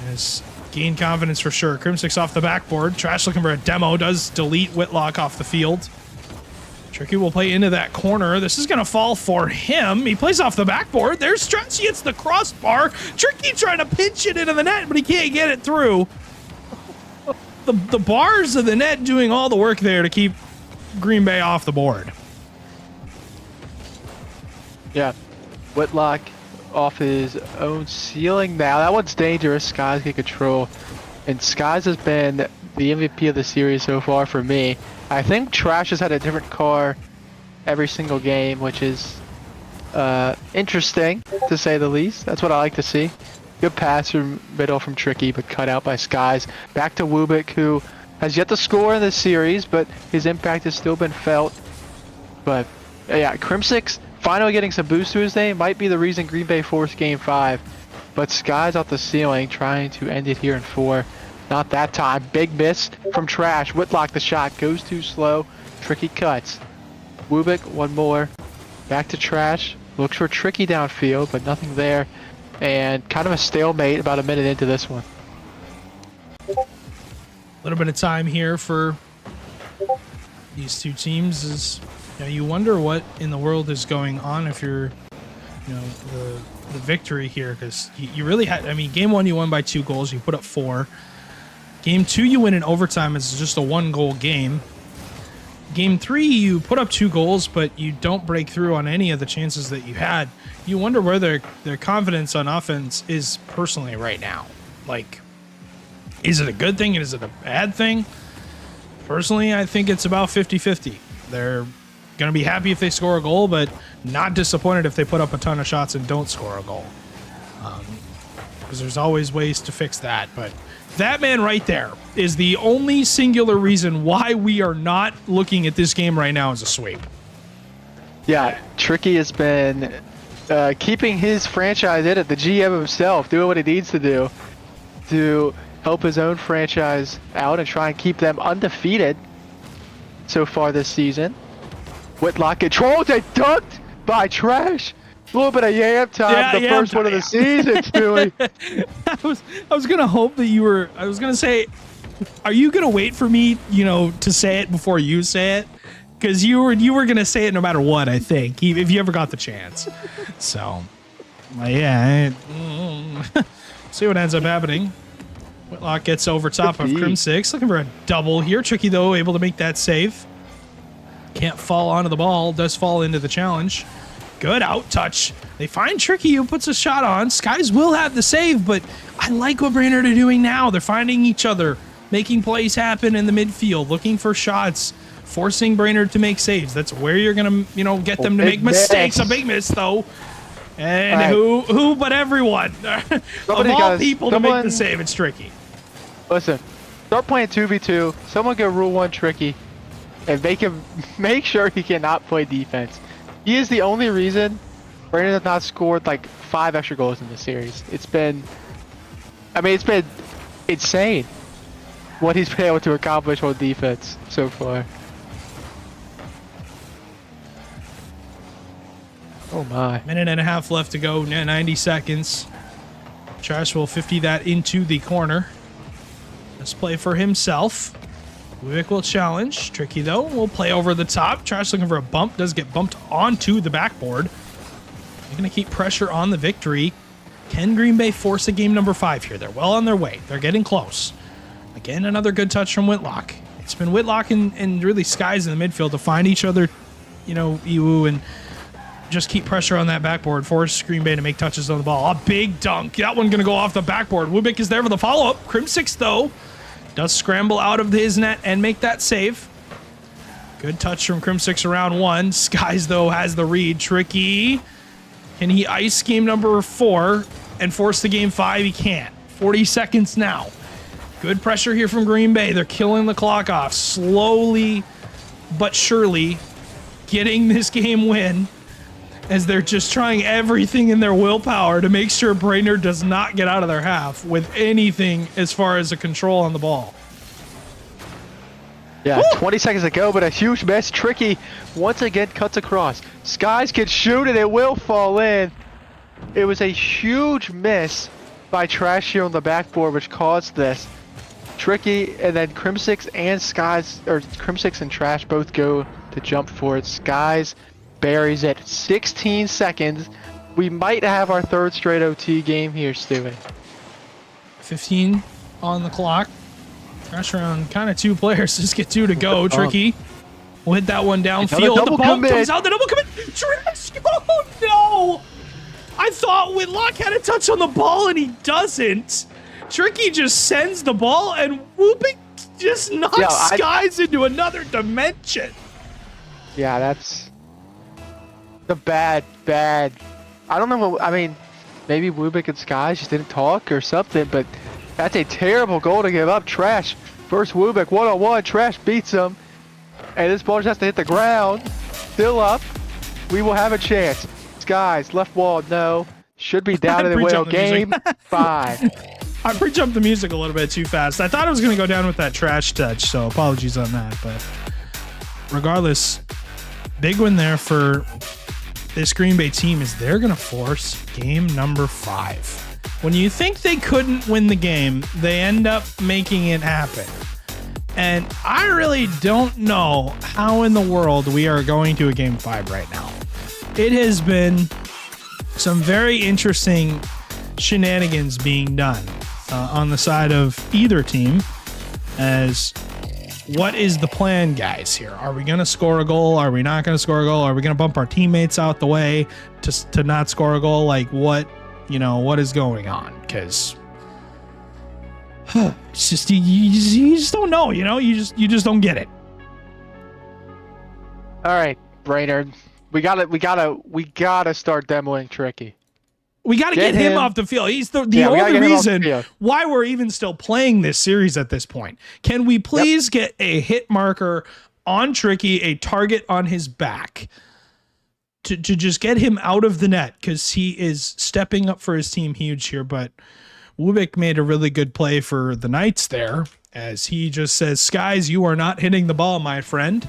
Has gained confidence for sure. Crim6 off the backboard. Trash looking for a demo. Does delete Whitlock off the field. Tricky will play into that corner. This is going to fall for him. He plays off the backboard. There's Trash. He hits the crossbar. Tricky trying to pinch it into the net, but he can't get it through. The bars of the net doing all the work there to keep Green Bay off the board. Yeah. Whitlock off his own ceiling now. That one's dangerous. Skies get control. And Skies has been the MVP of the series so far for me. I think Trash has had a different car every single game, which is interesting, to say the least. That's what I like to see. Good pass from middle from Tricky, but cut out by Skies. Back to Wubik, who has yet to score in this series, but his impact has still been felt. But yeah, Crimsix finally getting some boost to his name might be the reason Green Bay forced Game 5. But Sky's off the ceiling, trying to end it here in 4. Not that time. Big miss from Trash. Whitlock the shot goes too slow. Tricky cuts. Wubik, one more. Back to Trash. Looks for Tricky downfield, but nothing there. And kind of a stalemate about a minute into this one. A little bit of time here for these two teams. Is you wonder what in the world is going on if you're the victory here, because you really had, I mean, game 1 you won by 2 goals, you put up 4. Game 2 you win in overtime, it's just a 1-goal game. Game 3 you put up 2 goals, but you don't break through on any of the chances that you had. You wonder where their confidence on offense is personally right now. Like, is it a good thing? Is it a bad thing? Personally, I think it's about 50-50. They're going to be happy if they score a goal, but not disappointed if they put up a ton of shots and don't score a goal. Because there's always ways to fix that. But that man right there is the only singular reason why we are not looking at this game right now as a sweep. Yeah, Tricky has been keeping his franchise in it, the GM himself, doing what he needs to do to help his own franchise out and try and keep them undefeated so far this season. Whitlock controls it, dunked by Trash. A little bit of yam time, the first one of the season, Stewie. I was gonna hope that you were. I was gonna say, are you gonna wait for me, to say it before you say it? Because you were gonna say it no matter what. I think if you ever got the chance. So, yeah. See what ends up happening. Whitlock gets over top of Crimsix, looking for a double here. Tricky though, able to make that save. Can't fall onto the ball, does fall into the challenge. Good out touch. They find Tricky, who puts a shot on. Skies will have the save, but I like what Brainerd are doing now. They're finding each other, making plays happen in the midfield, looking for shots, forcing Brainerd to make saves. That's where you're gonna, get them to make mistakes. A big miss though. And right. who but everyone. Of all people to make the save, it's Tricky. Listen, start playing 2v2. Someone go rule 1 Tricky. And make sure he cannot play defense. He is the only reason Brandon has not scored like 5 extra goals in this series. It's been insane what he's been able to accomplish on defense so far. Oh my. Minute and a half left to go, 90 seconds. Trash will 50 that into the corner. Let's play for himself. Wick will challenge. Tricky though, will play over the top. Trash looking for a bump, does get bumped onto the backboard. They're going to keep pressure on the victory. Can Green Bay force a game number 5 here? They're well on their way. They're getting close. Again, another good touch from Whitlock. It's been Whitlock and really Skies in the midfield to find each other, Iwu, and just keep pressure on that backboard. Force Green Bay to make touches on the ball. A big dunk. That one going to go off the backboard. Wubik is there for the follow-up. Crimsix, though, does scramble out of his net and make that save. Good touch from Crimsix around 1. Skies, though, has the read. Tricky. Can he ice game number 4 and force the game 5? He can't. 40 seconds now. Good pressure here from Green Bay. They're killing the clock off. Slowly but surely getting this game win as they're just trying everything in their willpower to make sure Brainerd does not get out of their half with anything as far as a control on the ball. Yeah, 20 seconds to go, but a huge miss. Tricky once again cuts across. Skies can shoot it. It will fall in. It was a huge miss by Trash here on the backboard, which caused this. Tricky, and then Crimsix and Skies, or Crimsix and Trash both go to jump for it. Skies buries it. 16 seconds. We might have our 3rd straight OT game here, Stewie. 15 on the clock. Trash around kind of 2 players. Just get 2 to go. Tricky will hit that one downfield. The ball comes out. The double commit. Trash. Oh, no. I thought Whitlock had a touch on the ball, and he doesn't. Tricky just sends the ball, and Whooping just knocks Skies into another dimension. Yeah, that's the bad. I don't know what, maybe Wubik and Skies just didn't talk or something, but that's a terrible goal to give up. Trash First Wubik, one-on-one, Trash beats him. And this ball just has to hit the ground. Still up. We will have a chance. Skies, left wall, no. Should be down in the wheel. Game 5. I pre-jumped the music a little bit too fast. I thought it was going to go down with that trash touch, so apologies on that. But regardless, big win there for this Green Bay team is they're going to force game number 5. When you think they couldn't win the game, they end up making it happen. And I really don't know how in the world we are going to a game 5 right now. It has been some very interesting shenanigans being done on the side of either team. As what is the plan, guys, here? Are we going to score a goal? Are we not going to score a goal? Are we going to bump our teammates out the way to not score a goal? Like what is going on? Because it's just you just don't know, you just don't get it. All right, Brainerd, we gotta start demoing Tricky. We got to get him off the field. He's the only reason why we're even still playing this series at this point. Can we please get a hit marker on Tricky, a target on his back, to just get him out of the net, because he is stepping up for his team huge here. But Wubik made a really good play for the Knights there, as he just says, Skies, you are not hitting the ball, my friend.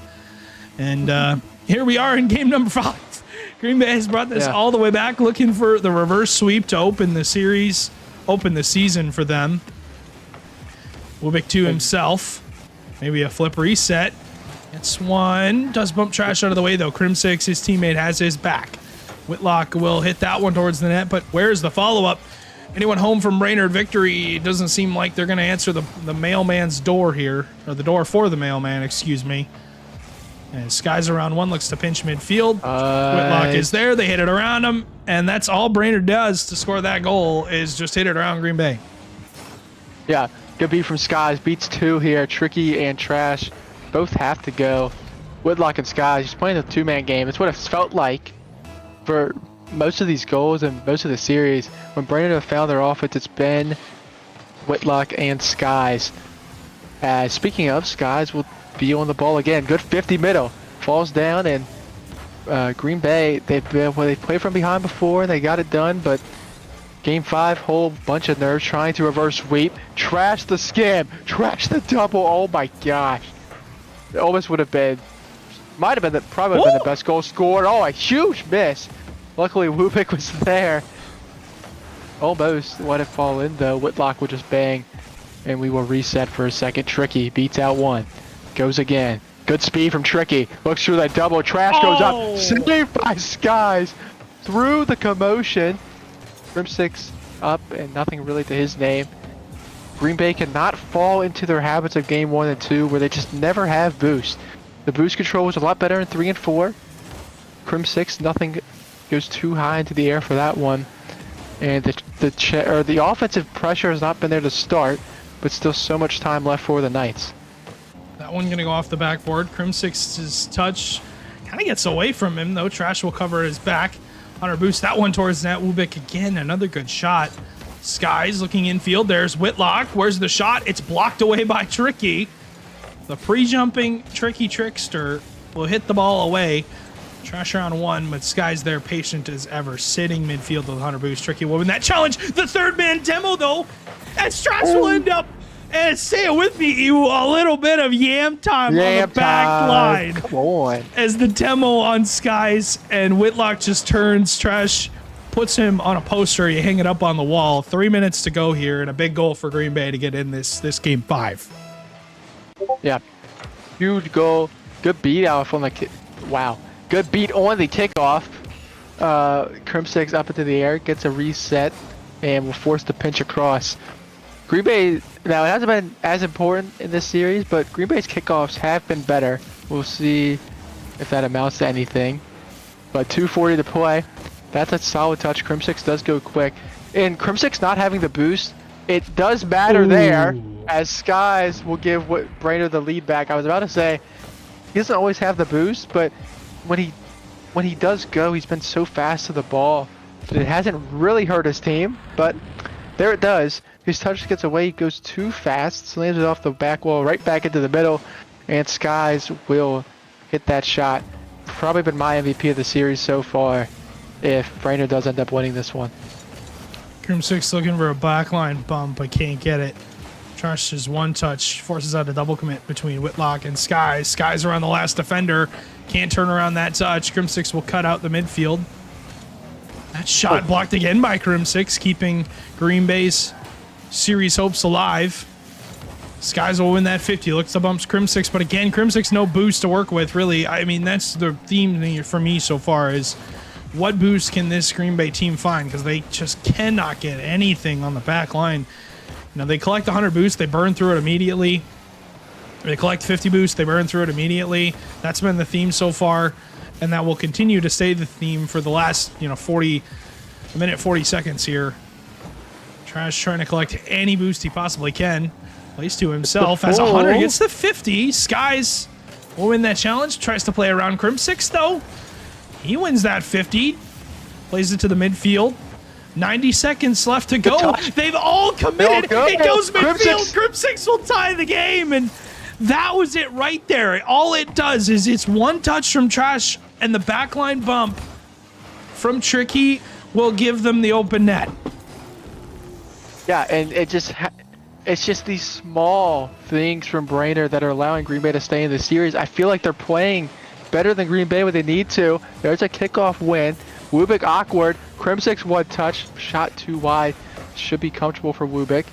And here we are in game number 5. Green Bay has brought this all the way back, looking for the reverse sweep to open the series, open the season for them. Wubik to himself. Maybe a flip reset. It's one. Does bump Trash out of the way, though. Crim6, his teammate, has his back. Whitlock will hit that one towards the net, but where's the follow-up? Anyone home from Brainerd victory? It doesn't seem like they're going to answer the mailman's door here, or the door for the mailman, excuse me. And Skies around one, looks to pinch midfield. Whitlock is there. They hit it around him, and that's all Brainerd does to score that goal, is just hit it around Green Bay. Yeah, good beat from Skies. Beats 2 here. Tricky and Trash both have to go. Whitlock and Skies just playing a 2-man game. It's what it's felt like for most of these goals and most of the series. When Brainerd have found their offense, it's been Whitlock and Skies. Speaking of, Skies will be on the ball again. Good 50 middle. Falls down, and Green Bay, they played from behind before. They got it done, but game 5, whole bunch of nerves trying to reverse sweep. Trash the scam. Trash the double. Oh my gosh. It almost would have been, probably would have been the best goal scored. Oh, a huge miss. Luckily, Wubik was there. Almost let it fall in, though. Whitlock will just bang, and we will reset for a second. Tricky beats out one. Goes again. Good speed from Tricky. Looks through that double. Trash goes up. Saved by Skies. Through the commotion. Crim6 up, and nothing really to his name. Green Bay cannot fall into their habits of game 1 and 2, where they just never have boost. The boost control was a lot better in 3 and 4. Crim6, nothing goes too high into the air for that one. And the offensive pressure has not been there to start, but still so much time left for the Knights. That one going to go off the backboard. Crim6's touch kind of gets away from him, though. Trash will cover his back. Hunter boosts that one towards net. Wubik again, another good shot. Skies looking infield. There's Whitlock. Where's the shot? It's blocked away by Tricky. The pre-jumping Tricky trickster will hit the ball away. Trash around one, but Skies there, patient as ever, sitting midfield with Hunter boost. Tricky will win that challenge. The third man demo, though, and Trash will end up, and say it with me, a little bit of yam time on the back line. Come on. As the demo on Skies, and Whitlock just turns. Trash puts him on a poster. You hang it up on the wall. 3 minutes to go here, and a big goal for Green Bay to get in this game 5. Yeah, huge goal. Good beat out from the wow. Good beat on the kickoff. Crim6 up into the air, gets a reset, and will force the pinch across. Green Bay, now it hasn't been as important in this series, but Green Bay's kickoffs have been better. We'll see if that amounts to anything. But 2:40 to play. That's a solid touch. Crim6 does go quick. And Crim6 not having the boost, it does matter there, as Skies will give Brainerd the lead back. I was about to say, he doesn't always have the boost, but when he does go, he's been so fast to the ball that it hasn't really hurt his team, but there it does. His touch gets away, goes too fast, slams it off the back wall, right back into the middle, and Skies will hit that shot. Probably been my MVP of the series so far if Brainerd does end up winning this one. Crim6 looking for a backline bump, but can't get it. Trash's one touch, forces out a double commit between Whitlock and Skies. Skies around the last defender, can't turn around that touch. Crim6 will cut out the midfield. That shot blocked again by Crim6, keeping Green Bay's series hopes alive. Skies will win that 50. Looks to bumps Crim6, but again, Crim6 no boost to work with, really. I mean, that's the theme for me so far is what boost can this Green Bay team find? Because they just cannot get anything on the back line. You know, they collect 100 boost, they burn through it immediately. They collect 50 boost, they burn through it immediately. That's been the theme so far, and that will continue to stay the theme for the last, 40 seconds here. Trash trying to collect any boost he possibly can. Plays to himself, has 100, gets to 50. Skies will win that challenge. Tries to play around Crim6 though. He wins that 50. Plays it to the midfield. 90 seconds left to go. They've all committed. It goes midfield. Crim6 will tie the game, and that was it right there. All it does is it's one touch from Trash, and the backline bump from Tricky will give them the open net. Yeah, and it's just these small things from Brainerd that are allowing Green Bay to stay in the series. I feel like they're playing better than Green Bay when they need to. There's a kickoff win. Wubik awkward. Crim6 one touch. Shot too wide. Should be comfortable for Wubik.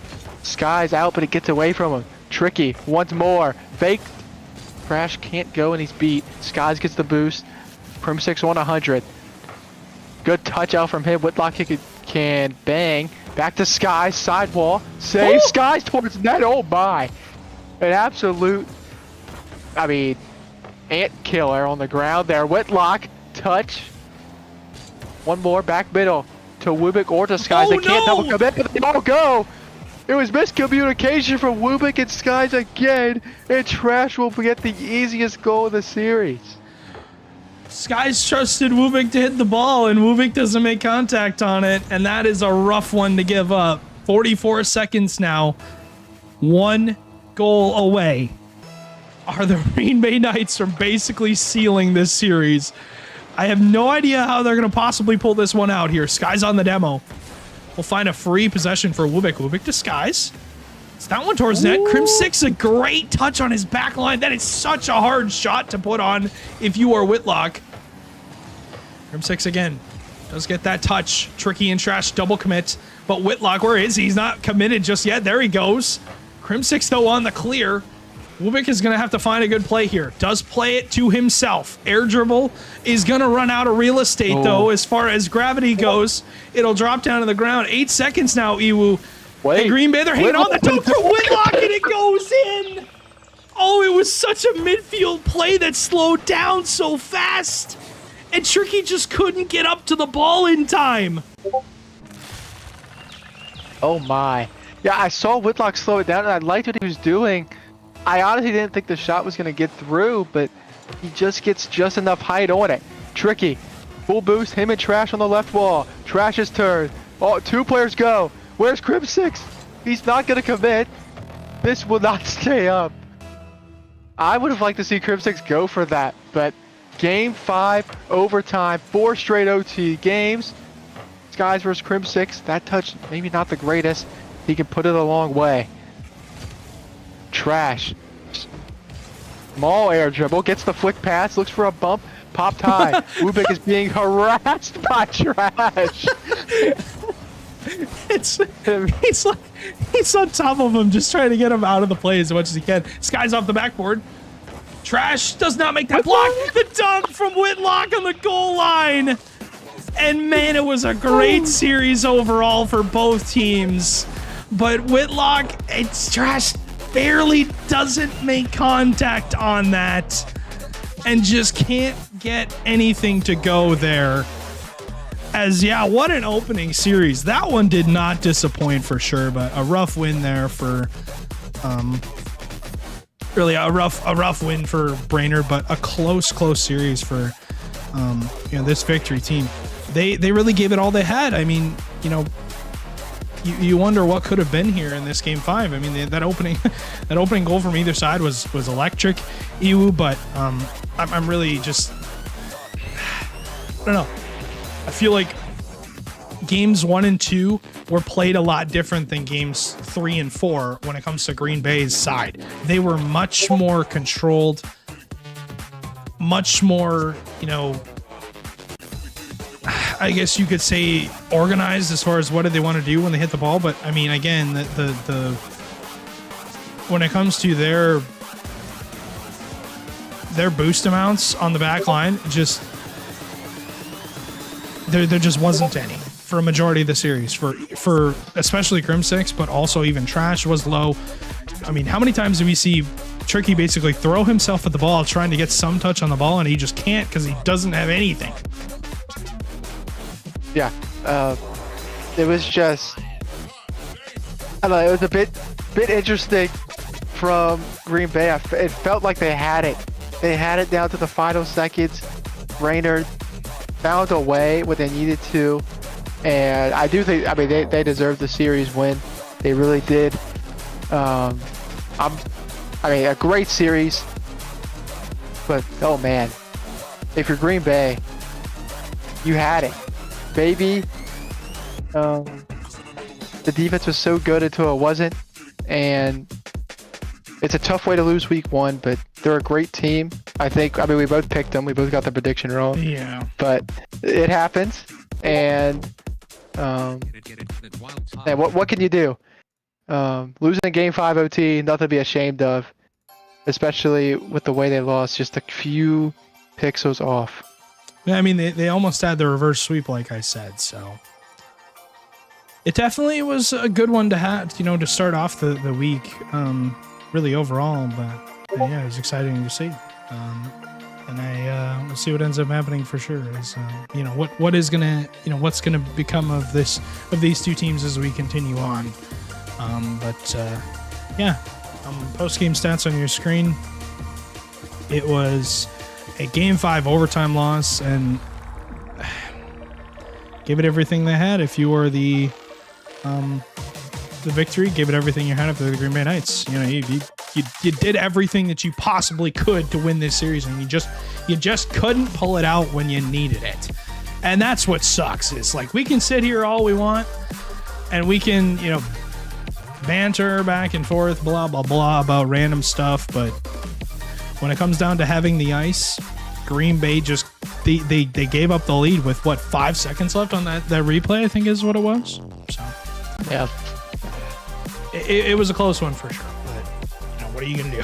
Skies out, but it gets away from him. Tricky once more. Fake. Crash can't go and he's beat. Skies gets the boost. Crim6 won 100. Good touch out from him. Whitlock can bang. Back to Skies. Sidewall. Save. Ooh. Skies towards net. Oh my. An absolute, ant killer on the ground there. Whitlock. Touch. One more. Back middle to Wubik or to Skies. They can't double commit, but they all go. It was miscommunication from Wubik and Skies again. And Trash will get the easiest goal of the series. Skies trusted Wubik to hit the ball, and Wubik doesn't make contact on it, and that is a rough one to give up. 44 seconds now. One goal away. Are the Green Bay Knights from basically sealing this series? I have no idea how they're going to possibly pull this one out here. Skies on the demo. We'll find a free possession for Wubik. Wubik to Skies. It's that one towards net. Crim6, a great touch on his back line. That is such a hard shot to put on if you are Whitlock. Crim6 again. Does get that touch. Tricky and Trash double commit. But Whitlock, where is he? He's not committed just yet. There he goes. Crim6 though on the clear. Wubik is going to have to find a good play here. Does play it to himself. Air dribble is going to run out of real estate though as far as gravity goes. It'll drop down to the ground. 8 seconds now, Iwu. Wait, and Green Bay, they're hanging on the toe for Whitlock, and it goes in. Oh, it was such a midfield play that slowed down so fast. And Tricky just couldn't get up to the ball in time. Oh my. Yeah, I saw Whitlock slow it down, and I liked what he was doing. I honestly didn't think the shot was going to get through, but he just gets just enough height on it. Tricky. Full boost, him and Trash on the left wall. Trash's turn. Oh, 2 players go. Where's Crim6? He's not going to commit. This will not stay up. I would have liked to see Crim6 go for that, but Game 5, overtime, 4 straight OT games. Skies versus Crim6. That touch, maybe not the greatest. He can put it a long way. Trash. Small air dribble, gets the flick pass, looks for a bump, popped high. Wubik is being harassed by Trash. He's on top of him, just trying to get him out of the play as much as he can. Skies off the backboard. Trash does not make that block. The dunk from Whitlock on the goal line. And man, it was a great series overall for both teams. But Whitlock, Trash barely doesn't make contact on that. And just can't get anything to go there. As, yeah, what an opening series. That one did not disappoint for sure, but a rough win there for, really a rough win for Brainerd, but a close series for, this victory team. They really gave it all they had. I mean, you wonder what could have been here in this game 5. I mean, that opening that opening goal from either side was electric, Iwu, but I'm really just, I don't know. I feel like games 1 and 2 were played a lot different than games 3 and 4 when it comes to Green Bay's side. They were much more controlled, much more, I guess you could say organized as far as what did they want to do when they hit the ball. But I mean, again, the when it comes to their boost amounts on the back line, just there just wasn't any for a majority of the series. For especially Crim 6, but also even Trash was low. I mean, how many times do we see Tricky basically throw himself at the ball trying to get some touch on the ball, and he just can't because he doesn't have anything? Yeah, it was just, I don't know, it was a bit interesting from Green Bay. It felt like they had it. They had it down to the final seconds. Brainerd found a way when they needed to, and I do think, I mean, they deserved the series win. They really did. I mean, a great series, but oh man, if you're Green Bay, you had it. Baby, the defense was so good until it wasn't, and it's a tough way to lose week 1, but they're a great team. I mean, we both picked them. We both got the prediction wrong. Yeah. But it happens, and what can you do? Losing in Game 5 OT, nothing to be ashamed of, especially with the way they lost, just a few pixels off. Yeah, I mean, they almost had the reverse sweep, like I said, so it definitely was a good one to have, to start off the week, really overall, but yeah, it was exciting to see. And we'll see what ends up happening for sure. Is what's gonna become of these two teams as we continue on. Post-game stats on your screen. It was a Game 5 overtime loss, and gave it everything they had. If you were the victory, gave it everything you had after the Green Bay Knights. You did everything that you possibly could to win this series, and you just couldn't pull it out when you needed it. And that's what sucks. Is like, we can sit here all we want, and we can banter back and forth, blah blah blah, about random stuff, but when it comes down to having the ice, Green Bay just they gave up the lead with 5 seconds left on that replay, I think is what it was. So yeah, it was a close one for sure. But what are you gonna do?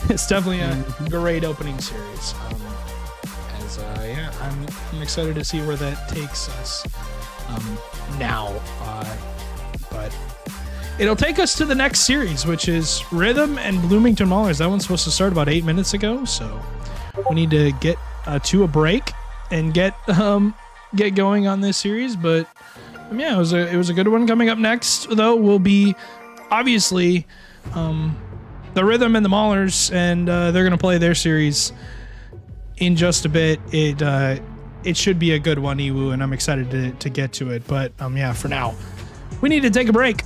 It's definitely a great opening series. I'm excited to see where that takes us now. But it'll take us to the next series, which is Rhythm and Bloomington Maulers. That one's supposed to start about 8 minutes ago, so we need to get to a break and get going on this series. But yeah, it was a good one. Coming up next, though, will be obviously the Rhythm and the Maulers, and they're going to play their series in just a bit. It should be a good one, Iwu, and I'm excited to get to it. But for now, we need to take a break.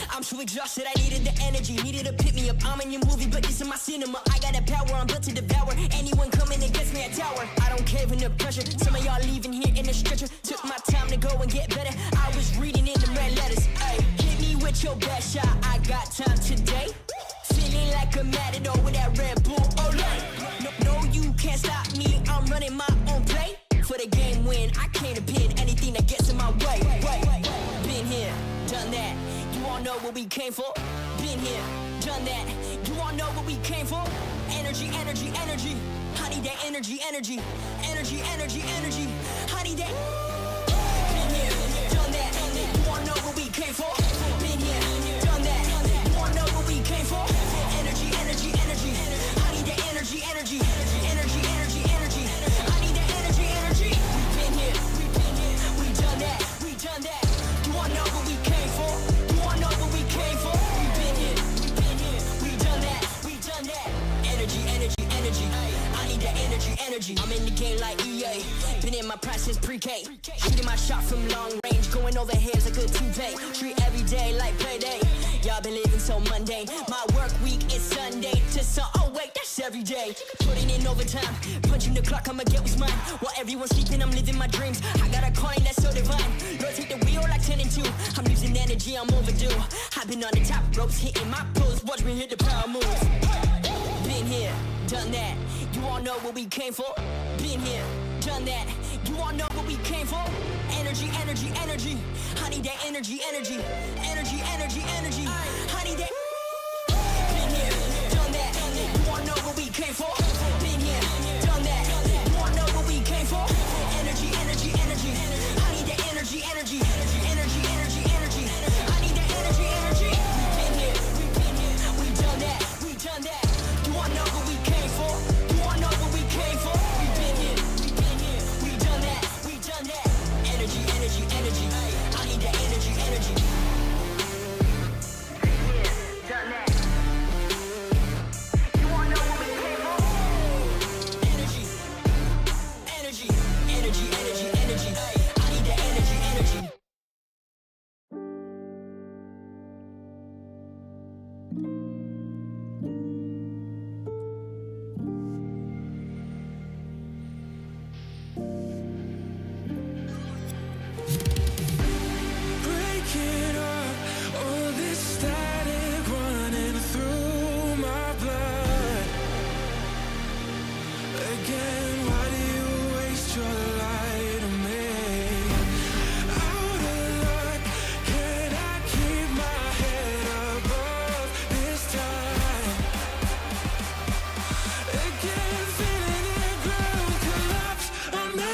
I'm too exhausted, I needed the energy, needed to pick me up. I'm in your movie, but this is my cinema. I got the power, I'm built to devour anyone coming against me at tower. I don't care when the pressure. Some of y'all leaving here in the stretcher. Took my time to go and get better. I was reading in the red letters. Ay, hit me with your best shot. I got time today. Feeling like a matador with that Red Bull. Oh, no, you can't stop me. I'm running my own play. For the game win, I came to pin anything that gets in my way. Been here, done that. You all know what we came for. Been here, done that. You all know what we came for. Energy, energy, energy. I need that energy, energy. Energy, energy, energy. I need that. Been here, done that. You all know what we came for. Been here, done that. You all know what we came for. Energy, energy, energy. I need that energy, energy. Energy, energy, energy. I need that energy, energy. Been here, we done that. We done that. You all know what we came for. You all know what we came for. We been here, we done that. We done that. Energy, energy, energy. I need that energy, energy. I'm in the game like EA. Been in my prime since pre-K. Shooting my shot from long range. Going over heads like a toupee. Treat every day like payday. Y'all been living so mundane. My work week is Sunday to oh wait, that's every day. Putting in overtime. Punching the clock, I'ma get what's mine. While everyone's sleeping, I'm living my dreams. I got a coin that's so divine. Lord, take the wheel like 10 and 2. I'm losing energy, I'm overdue. I've been on the top ropes, hitting my pose. Watch me hit the power moves. Been here, done that. You all know what we came for. Been here, done that. You all know what we came for. Energy, energy, energy. I need that energy, energy. Energy, energy, energy. I need that. Been here, done that. You all know what we came for. Been here, done that. You all know what we came for. Energy, energy, energy. I need that energy, energy. Energy, energy, energy. I need that energy, energy. Been here, we done that. We done that. You all know what we came for. You all know what we came for. We been here, we done that. We done that. Energy, energy, energy. I need that energy, energy. Done that. You all know what we came for. Energy, energy, energy, energy, energy. I need that energy, energy. Breaking up all this static running through my blood. Again, why do you waste your light on me? Out of luck, can I keep my head above this time? Again, feeling the ground collapse on me.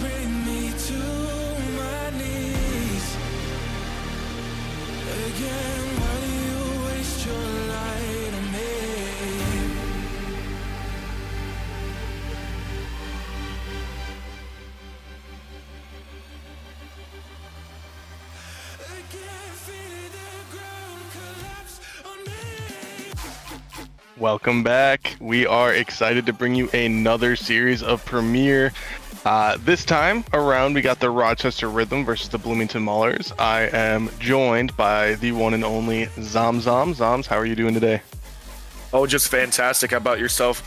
bring me to my knees. Again, why do you waste your light on me? Again, feeling the ground collapse on me. Welcome back. We are excited to bring you another series of Premier. This time around, we got the Rochester Rhythm versus the Bloomington Maulers. I am joined by the one and only Zom. Zoms, how are you doing today? Oh, just fantastic. How about yourself?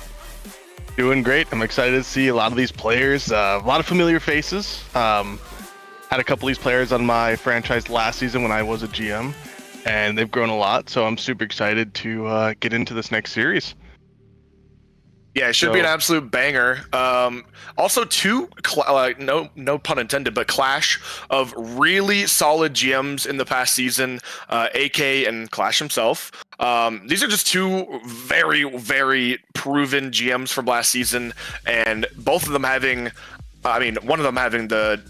Doing great. I'm excited to see a lot of these players. A lot of familiar faces. Had a couple of these players on my franchise last season when I was a GM, and they've grown a lot. So I'm super excited to get into this next series. Yeah, it should be an absolute banger. Also, no pun intended, but clash of really solid GMs in the past season, AK and Clash himself. These are just two very, very proven GMs from last season, and both of them having, one of them having the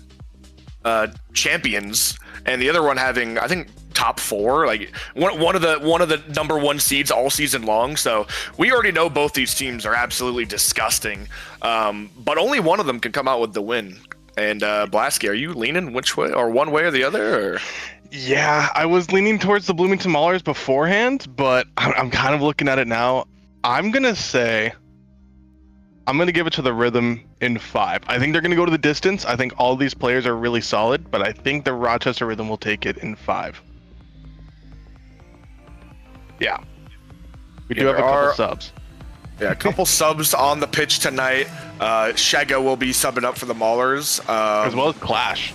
champions, and the other one having, I think, top 4, like one of the number 1 seeds all season long. So we already know both these teams are absolutely disgusting, but only one of them can come out with the win. And Blasky, are you leaning which way, or one way or the other? Or? Yeah, I was leaning towards the Bloomington Maulers beforehand, but I'm kind of looking at it now. I'm gonna give it to the Rhythm in 5. I think they're gonna go to the distance. I think all these players are really solid, but I think the Rochester Rhythm will take it in 5. Yeah. We do have a couple subs. Yeah, a couple subs on the pitch tonight. Shega will be subbing up for the Maulers. As well as Clash.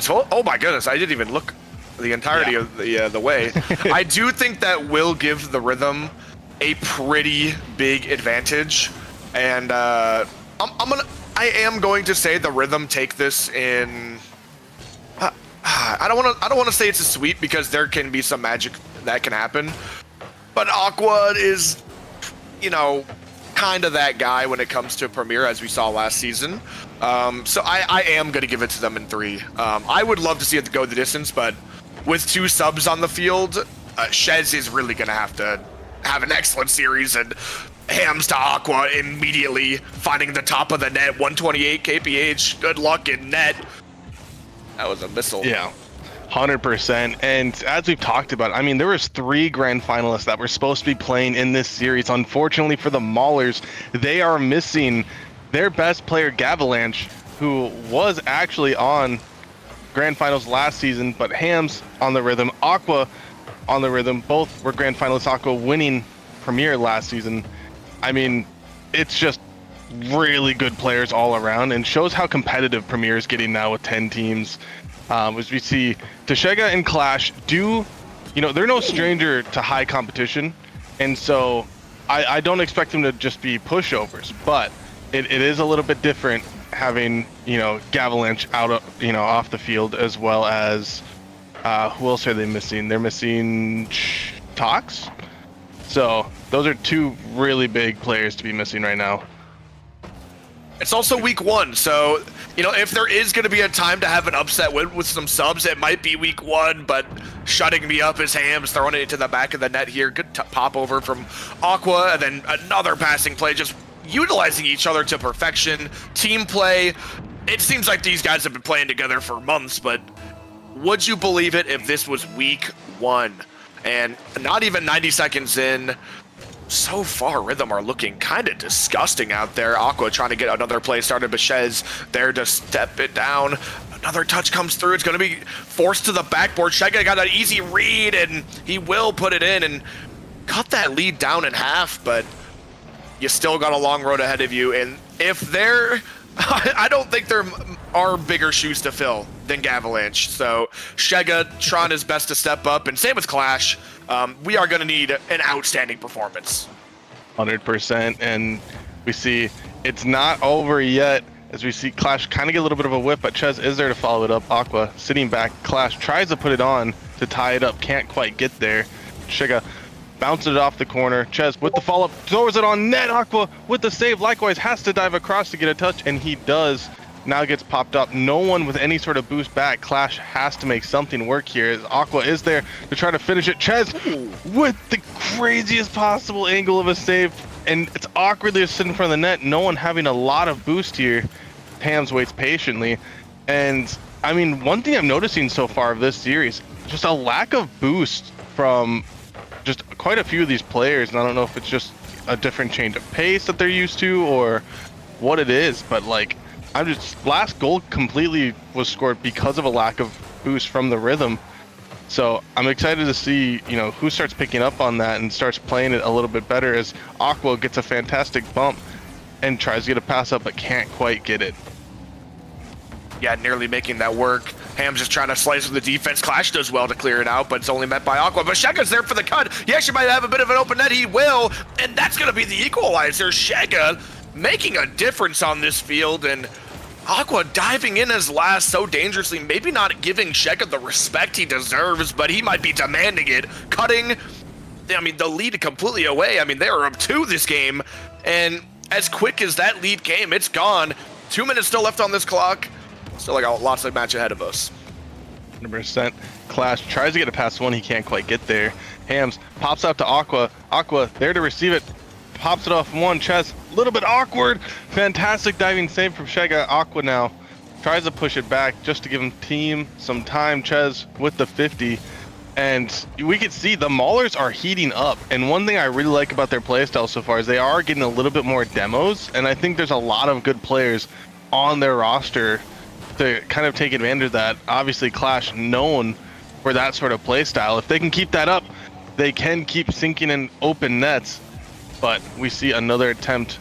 Oh my goodness, I didn't even look the entirety of the way. I do think that will give the Rhythm a pretty big advantage. And I am going to say the Rhythm take this in. I don't want to say it's a sweep, because there can be some magic that can happen. But Aqua is, kind of that guy when it comes to Premier, as we saw last season. So I am going to give it to them in 3. I would love to see it go the distance, but with 2 subs on the field, Shez is really going to have an excellent series, and hams to Aqua immediately, finding the top of the net, 128 KPH. Good luck in net. That was a missile. Yeah, 100%. And as we've talked about, there was 3 grand finalists that were supposed to be playing in this series. Unfortunately for the Maulers, they are missing their best player, Gavalanche, who was actually on grand finals last season, but hams on the Rhythm, Aqua on the Rhythm. Both were grand finalists, Aqua winning Premier last season. It's just really good players all around, and shows how competitive Premier is getting now with 10 teams. As we see, Tashega and Clash they're no stranger to high competition, and so I don't expect them to just be pushovers, but it is a little bit different having, Gavalanche out off the field, as well as who else are they missing? They're missing Tox. So those are 2 really big players to be missing right now. It's also week 1, so if there is going to be a time to have an upset win with some subs, it might be week 1. But shutting me up is hams, throwing it into the back of the net here. Good pop over from Aqua, and then another passing play, just utilizing each other to perfection. Team play. It seems like these guys have been playing together for months, but would you believe it if this was week 1? And not even 90 seconds in, so far, Rhythm are looking kind of disgusting out there. Aqua trying to get another play started, but Shez there to step it down. Another touch comes through. It's going to be forced to the backboard. Shega got an easy read, and he will put it in and cut that lead down in half, but you still got a long road ahead of you. And if they're... I don't think there are bigger shoes to fill than Gavalanche. So Shega trying his best to step up, and same with Clash. We are going to need an outstanding performance. 100%, and we see it's not over yet, as we see Clash kind of get a little bit of a whip, but Ches is there to follow it up. Aqua sitting back. Clash tries to put it on to tie it up, can't quite get there. Shega bounces it off the corner. Ches with the follow-up, throws it on net. Aqua with the save, likewise has to dive across to get a touch, and he does now gets popped up. No one with any sort of boost back. Clash has to make something work here. As Aqua is there to try to finish it. Ches with the craziest possible angle of a save, and it's awkwardly sitting in front of the net. No one having a lot of boost here. Hams waits patiently, and I mean, one thing I'm noticing so far of this series, just a lack of boost from just quite a few of these players, and I don't know if it's just a different change of pace that they're used to or what it is, but like, I'm just, last goal completely was scored because of a lack of boost from the rhythm. So I'm excited to see, you know, who starts picking up on that and starts playing it a little bit better, as Aqua gets a fantastic bump and tries to get a pass up but can't quite get it. Yeah, nearly making that work. Ham's just trying to slice with the defense. Clash does well to clear it out, but it's only met by Aqua. But Shega's there for the cut. He actually might have a bit of an open net. He will, and that's going to be the equalizer. Shega making a difference on this field, and Aqua diving in as last so dangerously, maybe not giving Shega the respect he deserves, but he might be demanding it. Cutting, I mean, the lead completely away. I mean, they were up 2 this game, and as quick as that lead came, it's gone. 2 minutes still left on this clock. Still like lots of match ahead of us. 100%. Clash tries to get a past one. He can't quite get there. Hams pops out to Aqua. Aqua there to receive it. Pops it off one. Ches, a little bit awkward. Fantastic diving save from Shega. Aqua now tries to push it back just to give him team some time. Ches with the 50. And we can see the Maulers are heating up. And one thing I really like about their playstyle so far is they are getting a little bit more demos. And I think there's a lot of good players on their roster to kind of take advantage of that. Obviously, Clash known for that sort of play style. If they can keep that up, they can keep sinking in open nets. But we see another attempt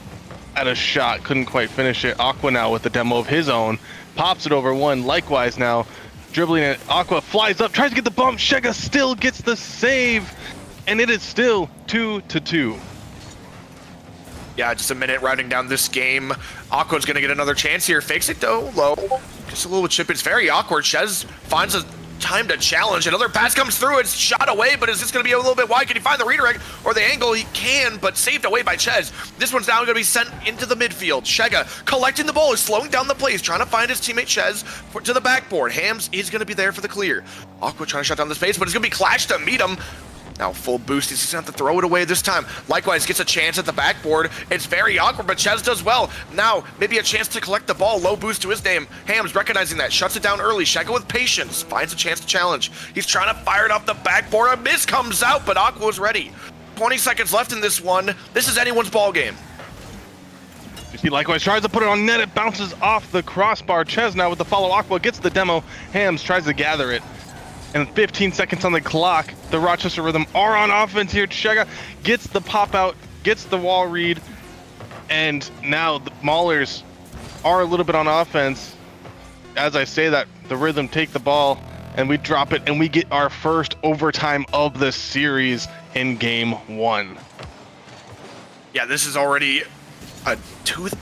at a shot, couldn't quite finish it. Aqua now with the demo of his own, pops it over one. Likewise now, dribbling it. Aqua flies up, tries to get the bump. Shega still gets the save, and it is still 2-2. Yeah, just a minute rounding down this game. Aqua's gonna get another chance here. Fakes it though, low. Just a little chip. It's very awkward. Ches finds a time to challenge. Another pass comes through. It's shot away, but is this gonna be a little bit wide? Can he find the redirect or the angle? He can, but saved away by Ches. This one's now gonna be sent into the midfield. Shega collecting the ball, is slowing down the plays, trying to find his teammate Ches to the backboard. Hams is gonna be there for the clear. Aqua trying to shut down the space, but it's gonna be Clash to meet him. Now full boost, he's gonna have to throw it away this time. Likewise gets a chance at the backboard. It's very awkward, but Ches does well. Now maybe a chance to collect the ball. Low boost to his name. Hams recognizing that, shuts it down early. Shega with patience, finds a chance to challenge. He's trying to fire it off the backboard. A miss comes out, but Aqua's ready. 20 seconds left in this one. This is anyone's ball game. You see, Likewise tries to put it on net. It bounces off the crossbar. Ches now with the follow. Aqua gets the demo. Hams tries to gather it. And 15 seconds on the clock. The Rochester Rhythm are on offense here. Shega gets the pop out, gets the wall read, and now the Maulers are a little bit on offense. As I say that, the Rhythm take the ball, and we drop it, and we get our first overtime of the series in game 1. Yeah, this is already a tooth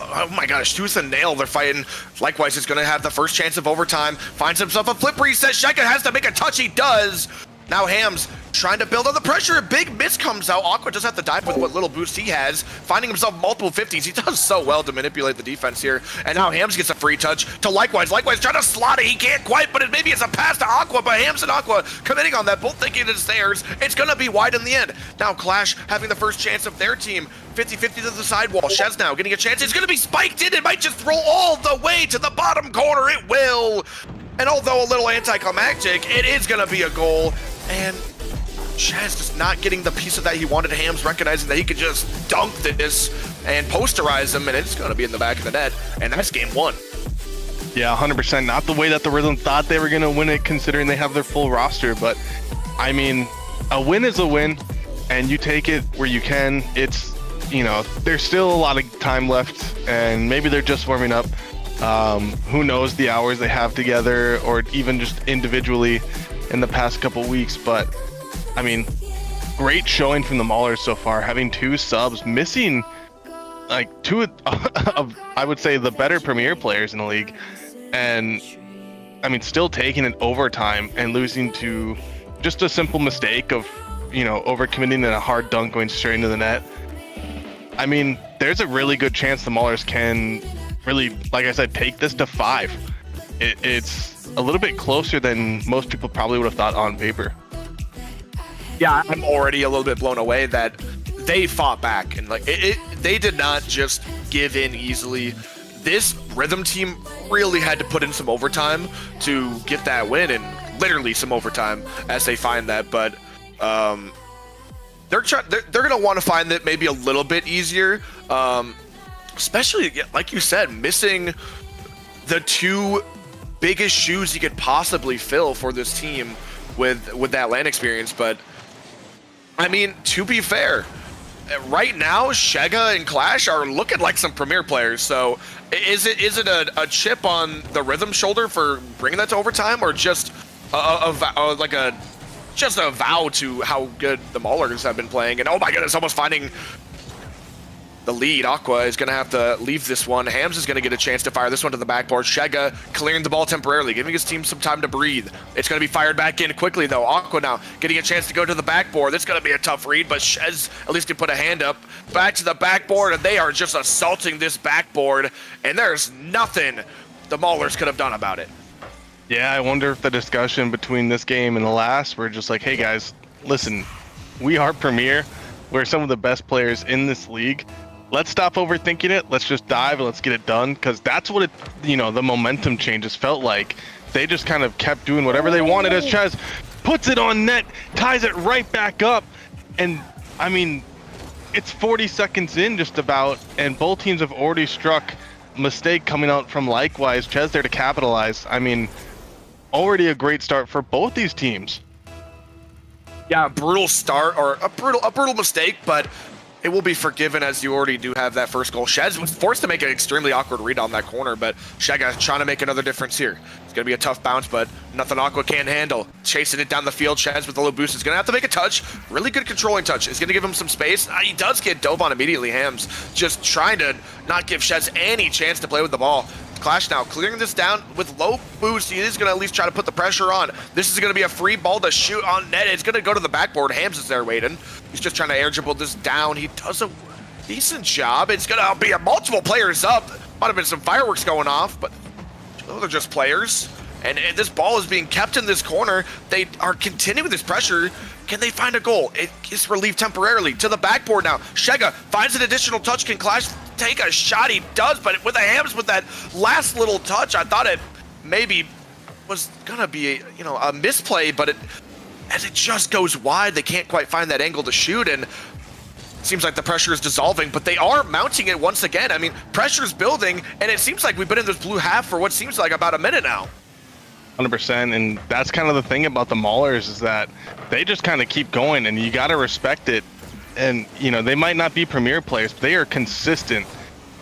and nail. They're fighting. Likewise, is going to have the first chance of overtime. Finds himself a flip reset. Shega has to make a touch. He does. Now Hams trying to build on the pressure. A big miss comes out. Aqua just have to dive with what little boost he has. Finding himself multiple 50s. He does so well to manipulate the defense here. And now Hams gets a free touch to Likewise. Likewise trying to slot it. He can't quite, but maybe it's a pass to Aqua. But Hams and Aqua committing on that, both thinking it's theirs. It's going to be wide in the end. Now Clash having the first chance of their team. 50-50 to the sidewall. Ches now getting a chance. It's going to be spiked in. It might just roll all the way to the bottom corner. It will. And although a little anticlimactic, it is going to be a goal. And Ches just not getting the piece of that he wanted. Hams recognizing that he could just dunk this and posterize him, and it's going to be in the back of the net. And that's game 1. Yeah, 100%. Not the way that the Rhythm thought they were going to win it, considering they have their full roster. But, I mean, a win is a win, and you take it where you can. It's, you know, there's still a lot of time left, and maybe they're just warming up. Who knows the hours they have together, or even just individually in the past couple weeks. But I mean, great showing from the Maulers so far, having 2 subs, missing like 2 of I would say the better premier players in the league, and I mean still taking it overtime and losing to just a simple mistake of, you know, overcommitting and a hard dunk going straight into the net. I mean, there's a really good chance the Maulers can really, like I said, take this to 5. It's a little bit closer than most people probably would have thought on paper. Yeah, I'm already a little bit blown away that they fought back, and like they did not just give in easily. This Rhythm team really had to put in some overtime to get that win, and literally some overtime as they find that. But they're gonna want to find that maybe a little bit easier, especially like you said, missing the 2 biggest shoes you could possibly fill for this team with that LAN experience. But I mean, to be fair, right now Shega and Clash are looking like some premier players. So is it a chip on the Rhythm shoulder for bringing that to overtime, or just a vow to how good the Maulers have been playing? And oh my goodness, almost finding the lead. Aqua is going to have to leave this one. Hams is going to get a chance to fire this one to the backboard. Shega clearing the ball temporarily, giving his team some time to breathe. It's going to be fired back in quickly, though. Aqua now getting a chance to go to the backboard. That's going to be a tough read, but Shez at least can put a hand up. Back to the backboard, and they are just assaulting this backboard, and there's nothing the Maulers could have done about it. Yeah, I wonder if the discussion between this game and the last were just like, hey guys, listen, we are premier. We're some of the best players in this league. Let's stop overthinking it. Let's just dive and let's get it done, because that's what the momentum changes felt like. They just kind of kept doing whatever they wanted as Chez puts it on net, ties it right back up. And I mean, it's 40 seconds in just about, and both teams have already struck. Mistake coming out from Likewise, Chez there to capitalize. I mean, already a great start for both these teams. Yeah, brutal start, or a brutal mistake, but it will be forgiven as you already do have that first goal. Shez was forced to make an extremely awkward read on that corner, but Shega trying to make another difference here. It's going to be a tough bounce, but nothing Aqua can handle. Chasing it down the field, Shez with a low boost is going to have to make a touch. Really good controlling touch. Is going to give him some space. He does get dove on immediately. Hams just trying to not give Shez any chance to play with the ball. Clash now clearing this down with low boost. He is going to at least try to put the pressure on. This is going to be a free ball to shoot on net. It's going to go to the backboard. Hams is there waiting. He's just trying to air dribble this down. He does a decent job. It's going to be a multiple players up. Might have been some fireworks going off, but they're just players. And this ball is being kept in this corner. They are continuing this pressure. Can they find a goal? It gets relieved temporarily to the backboard now. Shega finds an additional touch. Can Clash take a shot? He does, but with the Hams with that last little touch, I thought it maybe was gonna be a misplay, but as it just goes wide, they can't quite find that angle to shoot, and it seems like the pressure is dissolving, but they are mounting it once again. I mean, pressure's building, and it seems like we've been in this blue half for what seems like about a minute now. 100%, and that's kind of the thing about the Maulers, is that they just kind of keep going, and you got to respect it. And they might not be premier players, but they are consistent,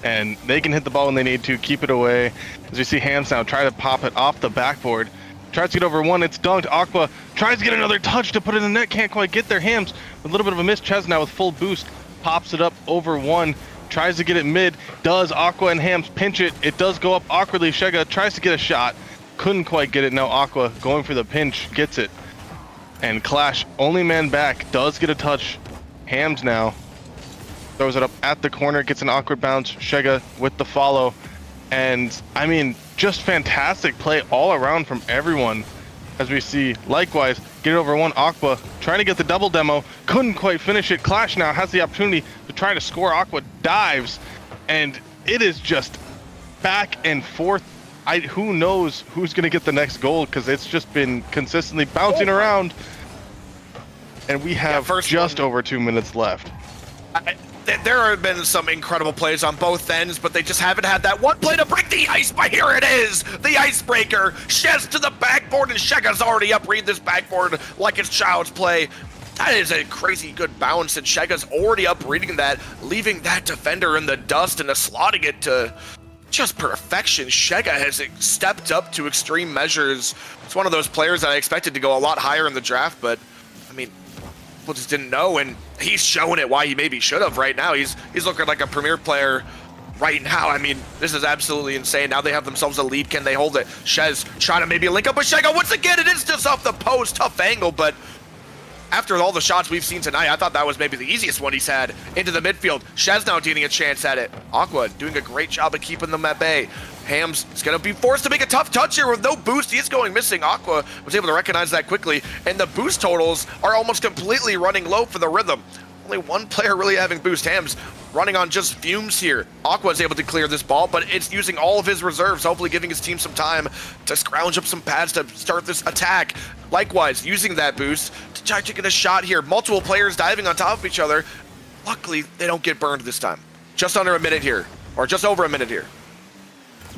and they can hit the ball when they need to, keep it away. As we see Hams now try to pop it off the backboard, tries to get over one, it's dunked. Aqua tries to get another touch to put it in the net, can't quite get there. Hams with a little bit of a miss. Chez now with full boost pops it up over one, tries to get it mid, does. Aqua and Hams pinch it, it does go up awkwardly. Shega tries to get a shot, couldn't quite get it. Now Aqua going for the pinch, gets it. And Clash, only man back, does get a touch. Hams now throws it up at the corner, gets an awkward bounce. Shega with the follow. And I mean, just fantastic play all around from everyone. As we see, Likewise, get it over one. Aqua trying to get the double demo, couldn't quite finish it. Clash now has the opportunity to try to score. Aqua dives, and it is just back and forth. Who knows who's going to get the next goal, because it's just been consistently bouncing around. And we have just over 2 minutes left. There have been some incredible plays on both ends, but they just haven't had that one play to break the ice. But here it is, the icebreaker. Shez to the backboard, and Shega's already up. Read this backboard like it's child's play. That is a crazy good bounce, and Shega's already up reading that, leaving that defender in the dust and slotting it to just perfection. Shega has stepped up to extreme measures. It's one of those players that I expected to go a lot higher in the draft, but I mean, people just didn't know, and he's showing it why he maybe should have right now. He's looking like a premier player right now. I mean, this is absolutely insane. Now they have themselves a lead. Can they hold it? Shez trying to maybe link up with Shega once again. It is just off the post. Tough angle, but after all the shots we've seen tonight, I thought that was maybe the easiest one he's had into the midfield. Shez now getting a chance at it. Aqua doing a great job of keeping them at bay. Hams is going to be forced to make a tough touch here with no boost. He is going missing. Aqua was able to recognize that quickly, and the boost totals are almost completely running low for the Rhythm. Only one player really having boost. Hams running on just fumes here. Aqua is able to clear this ball, but it's using all of his reserves, hopefully giving his team some time to scrounge up some pads to start this attack. Likewise, using that boost to try to get a shot here. Multiple players diving on top of each other. Luckily, they don't get burned this time. Just under a minute here, or just over a minute here.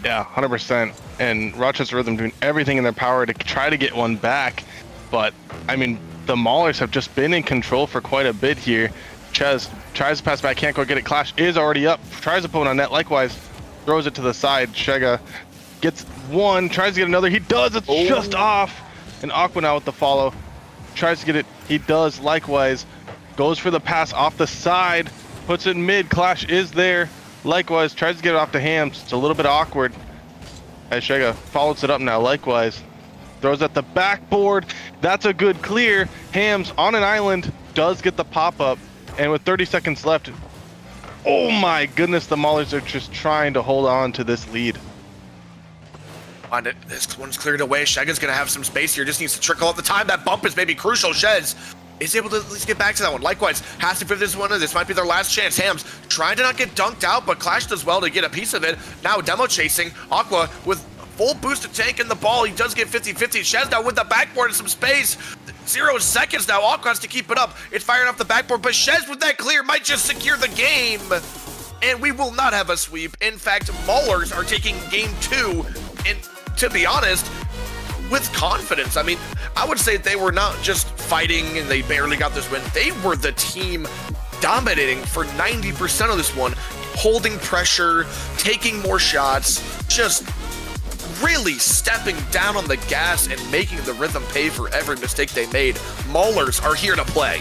Yeah, 100%. And Rochester Rhythm doing everything in their power to try to get one back. But, I mean, the Maulers have just been in control for quite a bit here. Ches tries to pass back, can't quite get it. Clash is already up, tries to put one on net. Likewise, throws it to the side. Shega gets one, tries to get another. He does, it's just off. And Aqua now with the follow. Tries to get it, he does. Likewise, goes for the pass off the side, puts it in mid. Clash is there. Likewise, tries to get it off to Hams. It's a little bit awkward as Shega follows it up now. Likewise, throws at the backboard. That's a good clear. Hams on an island does get the pop-up. And with 30 seconds left, oh my goodness, the Maulers are just trying to hold on to this lead. On it, this one's cleared away. Shega's going to have some space here. Just needs to trickle up the time. That bump is maybe crucial. Shez is able to at least get back to that one. Likewise, has to fit this one in. This might be their last chance. Hams trying to not get dunked out, but Clash does well to get a piece of it. Now demo chasing. Aqua with full boost to tank in the ball. He does get 50-50. Shez now with the backboard and some space. 0 seconds now. Aqua has to keep it up. It's firing off the backboard, but Shez with that clear might just secure the game. And we will not have a sweep. In fact, Maulers are taking game 2, and to be honest, with confidence. I mean, I would say they were not just fighting and they barely got this win. They were the team dominating for 90% of this one, holding pressure, taking more shots, just really stepping down on the gas and making the Rhythm pay for every mistake they made. Maulers are here to play.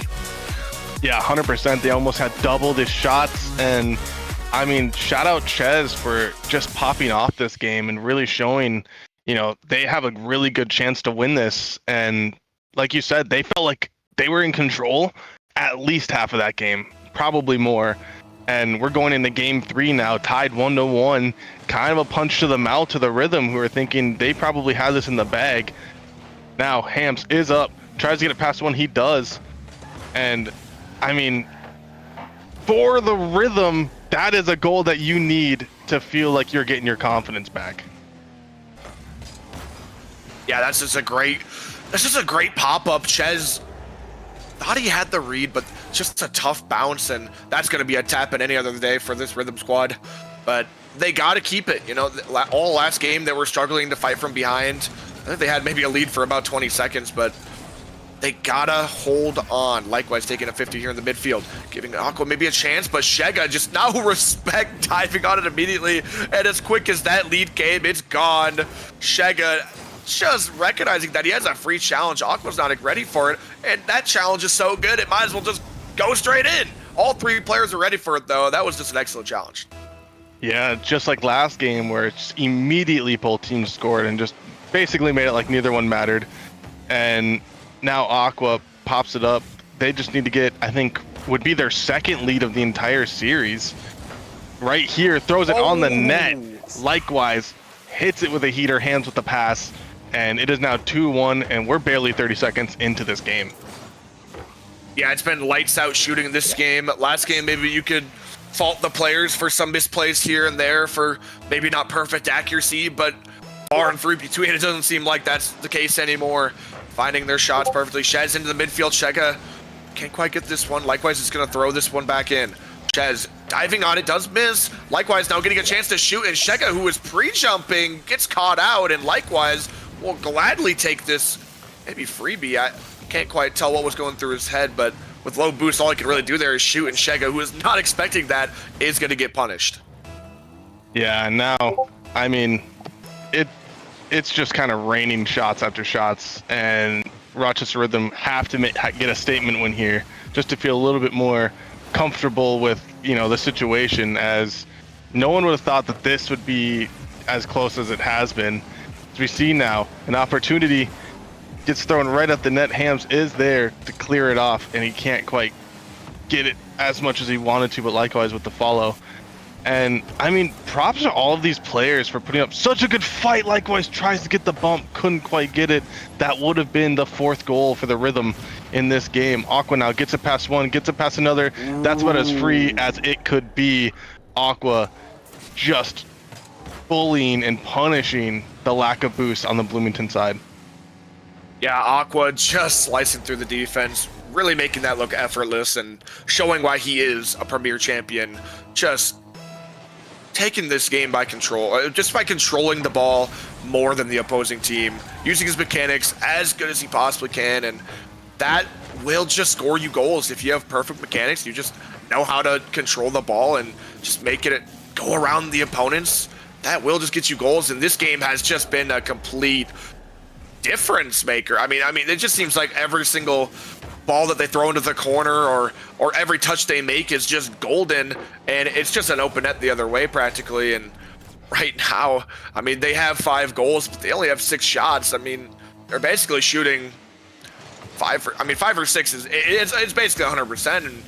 Yeah, 100%. They almost had double the shots. And I mean, shout out Ches for just popping off this game and really showing, you know, they have a really good chance to win this. And like you said, they felt like they were in control at least half of that game, probably more. And we're going into game 3 now, tied 1-1. Kind of a punch to the mouth to the Rhythm, who are thinking they probably had this in the bag. Now Hams is up, tries to get it past one, he does. And I mean, for the Rhythm, that is a goal that you need to feel like you're getting your confidence back. Yeah, that's just a great pop-up. Ches thought he had the read, but just a tough bounce, and that's going to be a tap in any other day for this Rhythm squad. But they got to keep it. You know, all last game they were struggling to fight from behind. I think they had maybe a lead for about 20 seconds, but they gotta hold on. Likewise, taking a 50 here in the midfield, giving Aqua maybe a chance, but Shega just now respect diving on it immediately, and as quick as that lead came, it's gone. Shega just recognizing that he has a free challenge. Aqua's not ready for it, and that challenge is so good, it might as well just go straight in. All 3 players are ready for it, though. That was just an excellent challenge. Yeah, just like last game where it's immediately both teams scored and just basically made it like neither one mattered. And now Aqua pops it up. They just need to get, I think, would be their second lead of the entire series. Right here, throws it on the net. Likewise, hits it with a heater, hands with the pass. And it is now 2-1, and we're barely 30 seconds into this game. Yeah, it's been lights out shooting in this game. Last game, maybe you could fault the players for some misplays here and there, for maybe not perfect accuracy, but far and few between, it doesn't seem like that's the case anymore. Finding their shots perfectly. Shez into the midfield. Shega can't quite get this one. Likewise, it's going to throw this one back in. Shez diving on it, does miss. Likewise, now getting a chance to shoot, and Shega, who was pre-jumping, gets caught out, and likewise will gladly take this maybe freebie. I can't quite tell what was going through his head, but with low boost, all he can really do there is shoot, and Shega, who is not expecting that, is going to get punished. Yeah, now, I mean, it's just kind of raining shots after shots, and Rochester Rhythm have to get a statement win here just to feel a little bit more comfortable with, you know, the situation, as no one would have thought that this would be as close as it has been. As we see now, an opportunity gets thrown right at the net. Hams is there to clear it off, and he can't quite get it as much as he wanted to, but likewise with the follow. And I mean, props to all of these players for putting up such a good fight. Likewise tries to get the bump, couldn't quite get it. That would have been the 4th goal for the Rhythm in this game. Aqua now gets it past one, gets it past another. That's about as free as it could be. Aqua just bullying and punishing the lack of boost on the Bloomington side. Yeah, Aqua just slicing through the defense, really making that look effortless and showing why he is a premier champion. Just taking this game by control, just by controlling the ball more than the opposing team, using his mechanics as good as he possibly can, and that will just score you goals. If you have perfect mechanics, you just know how to control the ball and just make it go around the opponents, that will just get you goals. And this game has just been a complete difference maker. I mean, it just seems like every single ball that they throw into the corner or every touch they make is just golden, and it's just an open net the other way practically. And right now, I mean, they have 5 goals, but they only have 6 shots. I mean, they're basically shooting 5 or 6 is it's basically 100%. And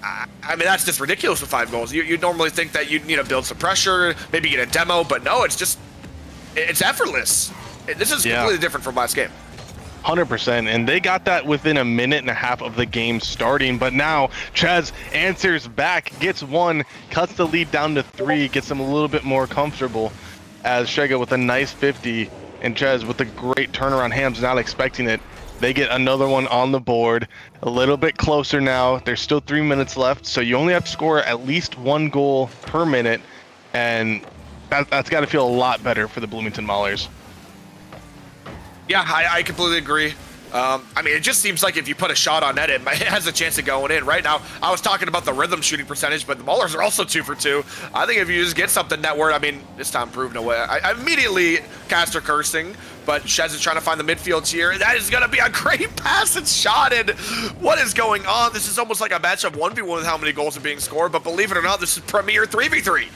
I mean, that's just ridiculous with 5 goals. You normally think that you'd need to build some pressure, maybe get a demo, but no, it's effortless. This is completely different from last game. 100%, and they got that within a minute and a half of the game starting. But now Chaz answers back, gets 1, cuts the lead down to 3, gets them a little bit more comfortable as Shega with a nice 50 and Chaz with a great turnaround. Hams not expecting it. They get another one on the board, a little bit closer now. There's still 3 minutes left, so you only have to score at least 1 goal per minute, and that's got to feel a lot better for the Bloomington Maulers. Yeah, I completely agree. I mean, it just seems like if you put a shot on net, it has a chance of going in. Right now, I was talking about the Rhythm shooting percentage, but the Maulers are also 2 for 2. I think if you just get something netward, I mean, this time proved no way. I immediately cast her cursing, but Shez is trying to find the midfield here. That is going to be a great pass and shot. And what is going on? This is almost like a match of 1v1 with how many goals are being scored, but believe it or not, this is premier 3v3.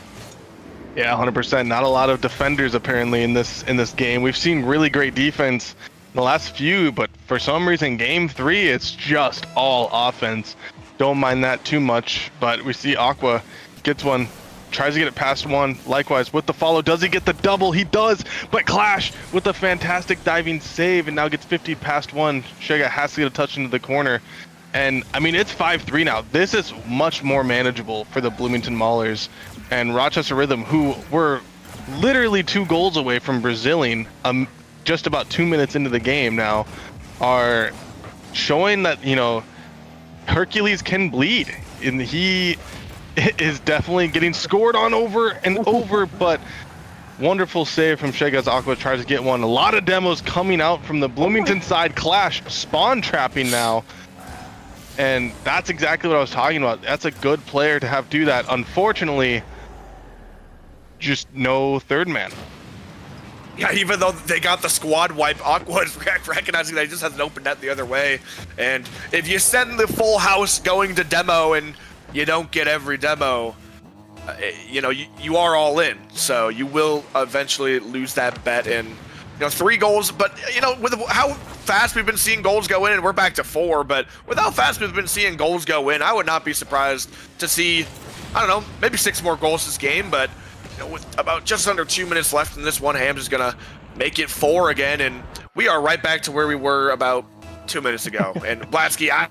Yeah, 100%. Not a lot of defenders apparently in this game. We've seen really great defense in the last few, but for some reason, game 3, it's just all offense. Don't mind that too much, but we see Aqua gets one, tries to get it past 1. Likewise, with the follow, does he get the double? He does, but Clash with a fantastic diving save, and now gets 50 past 1. Shega has to get a touch into the corner. And, I mean, it's 5-3 now. This is much more manageable for the Bloomington Maulers. And Rochester Rhythm, who were literally 2 goals away from Brazilian just about 2 minutes into the game now, are showing that, you know, Hercules can bleed. And he is definitely getting scored on over and over, but wonderful save from Shega's Aqua, tries to get one. A lot of demos coming out from the Bloomington side. Clash spawn trapping now. And that's exactly what I was talking about. That's a good player to have do that. Unfortunately, just no third man. Yeah, even though they got the squad wipe, Aqua is recognizing that he just has an open net the other way. And if you send the full house going to demo and you don't get every demo, you know, you are all in. So you will eventually lose that bet. And, you know, 3 goals, but, you know, with how fast we've been seeing goals go in, and we're back to 4, but with how fast we've been seeing goals go in, I would not be surprised to see, I don't know, maybe 6 more goals this game. But you know, with about just under 2 minutes left in this one, Hams is gonna make it 4 again, and we are right back to where we were about 2 minutes ago. And Blatsky, I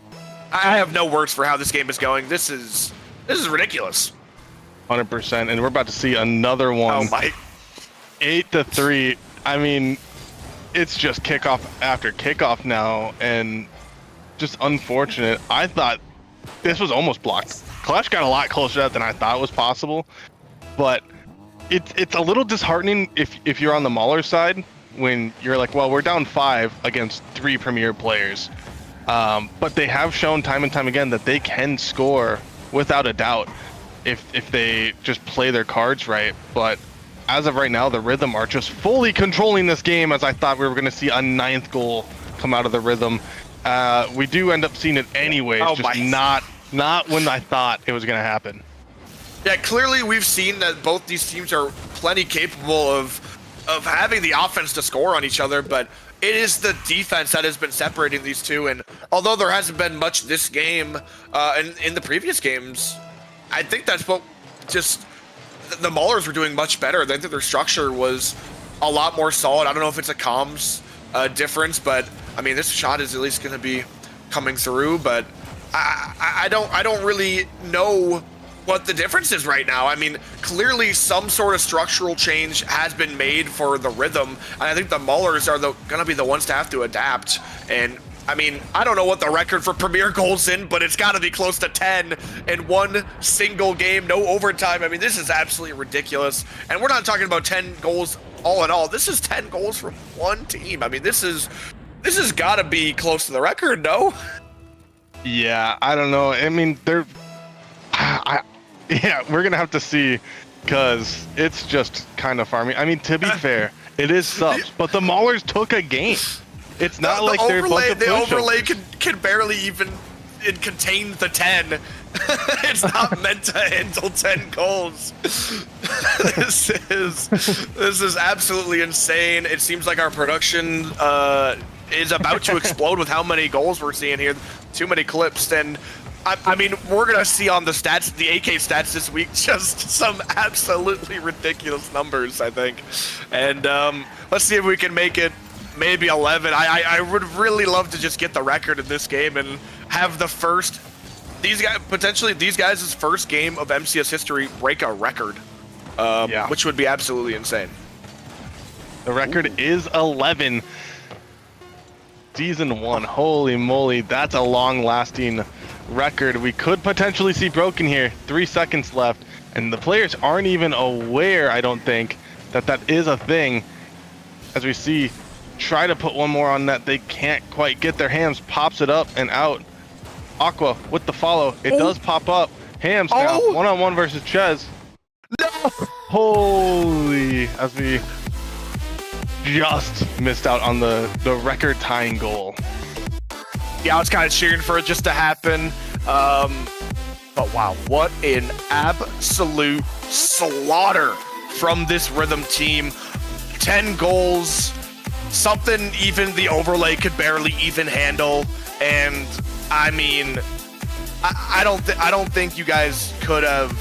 have no words for how this game is going. This is ridiculous. 100%, and we're about to see another one. Oh my! 8-3. I mean, it's just kickoff after kickoff now, and just unfortunate. I thought this was almost blocked. Clash got a lot closer to that than I thought was possible, but it's a little disheartening if you're on the Mauler side when you're like, well, we're down 5 against 3 premier players, but they have shown time and time again that they can score without a doubt if they just play their cards right. But as of right now, the Rhythm are just fully controlling this game, as I thought we were going to see a 9th goal come out of the Rhythm. We do end up seeing it anyways, not when I thought it was going to happen. Yeah, clearly we've seen that both these teams are plenty capable of having the offense to score on each other, but it is the defense that has been separating these two. And although there hasn't been much this game, and in the previous games, I think that's what just the Maulers were doing much better. I think that their structure was a lot more solid. I don't know if it's a comms difference, but I mean, this shot is at least going to be coming through. But I don't really know what the difference is right now. I mean, clearly some sort of structural change has been made for the rhythm, and I think the Maulers are going to be the ones to have to adapt. And I mean, I don't know what the record for premier goals in, but it's got to be close to 10 in one single game, no overtime. I mean, this is absolutely ridiculous. And we're not talking about 10 goals all in all. This is 10 goals from one team. I mean, this has got to be close to the record, no? Yeah, I don't know. I mean, yeah, we're gonna have to see, because it's just kind of farming. I mean, to be fair, it is subs, but the Maulers took a game. It's not like they're the overlay can barely even contain the 10. It's not meant to handle 10 goals. This is absolutely insane. It seems like our production is about to explode with how many goals we're seeing here. Too many clips. And I mean, we're gonna see on the stats, the AK stats this week, just some absolutely ridiculous numbers, I think. And let's see if we can make it maybe 11. I would really love to just get the record in this game and have the first, potentially these guys' first game of MCS history break a record, which would be absolutely insane. The record is 11. Season 1, holy moly, that's a long-lasting record. We could potentially see broken here. 3 seconds left, and the players aren't even aware, I don't think, that is a thing. As we see, try to put one more on net, they can't quite get their hands, pops it up and out. Aqua with the follow, it does pop up. Hams now, one-on-one versus Ches. No! Holy, as we just missed out on the record-tying goal. Yeah, I was kind of cheering for it just to happen. But wow, what an absolute slaughter from this rhythm team. 10 goals, something even the overlay could barely even handle. And I mean, I don't think you guys could have.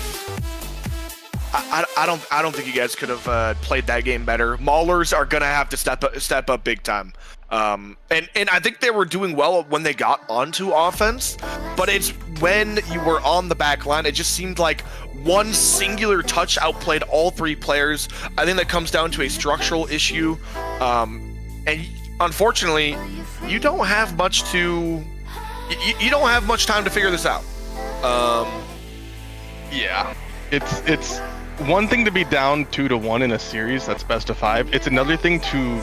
I don't think you guys could have played that game better. Maulers are gonna have to step up big time. And I think they were doing well when they got onto offense, but it's when you were on the back line, it just seemed like one singular touch outplayed all three players. I think that comes down to a structural issue, and unfortunately, you don't have much to. You don't have much time to figure this out. Yeah, it's one thing to be down 2-1 in a series that's best of 5. It's another thing to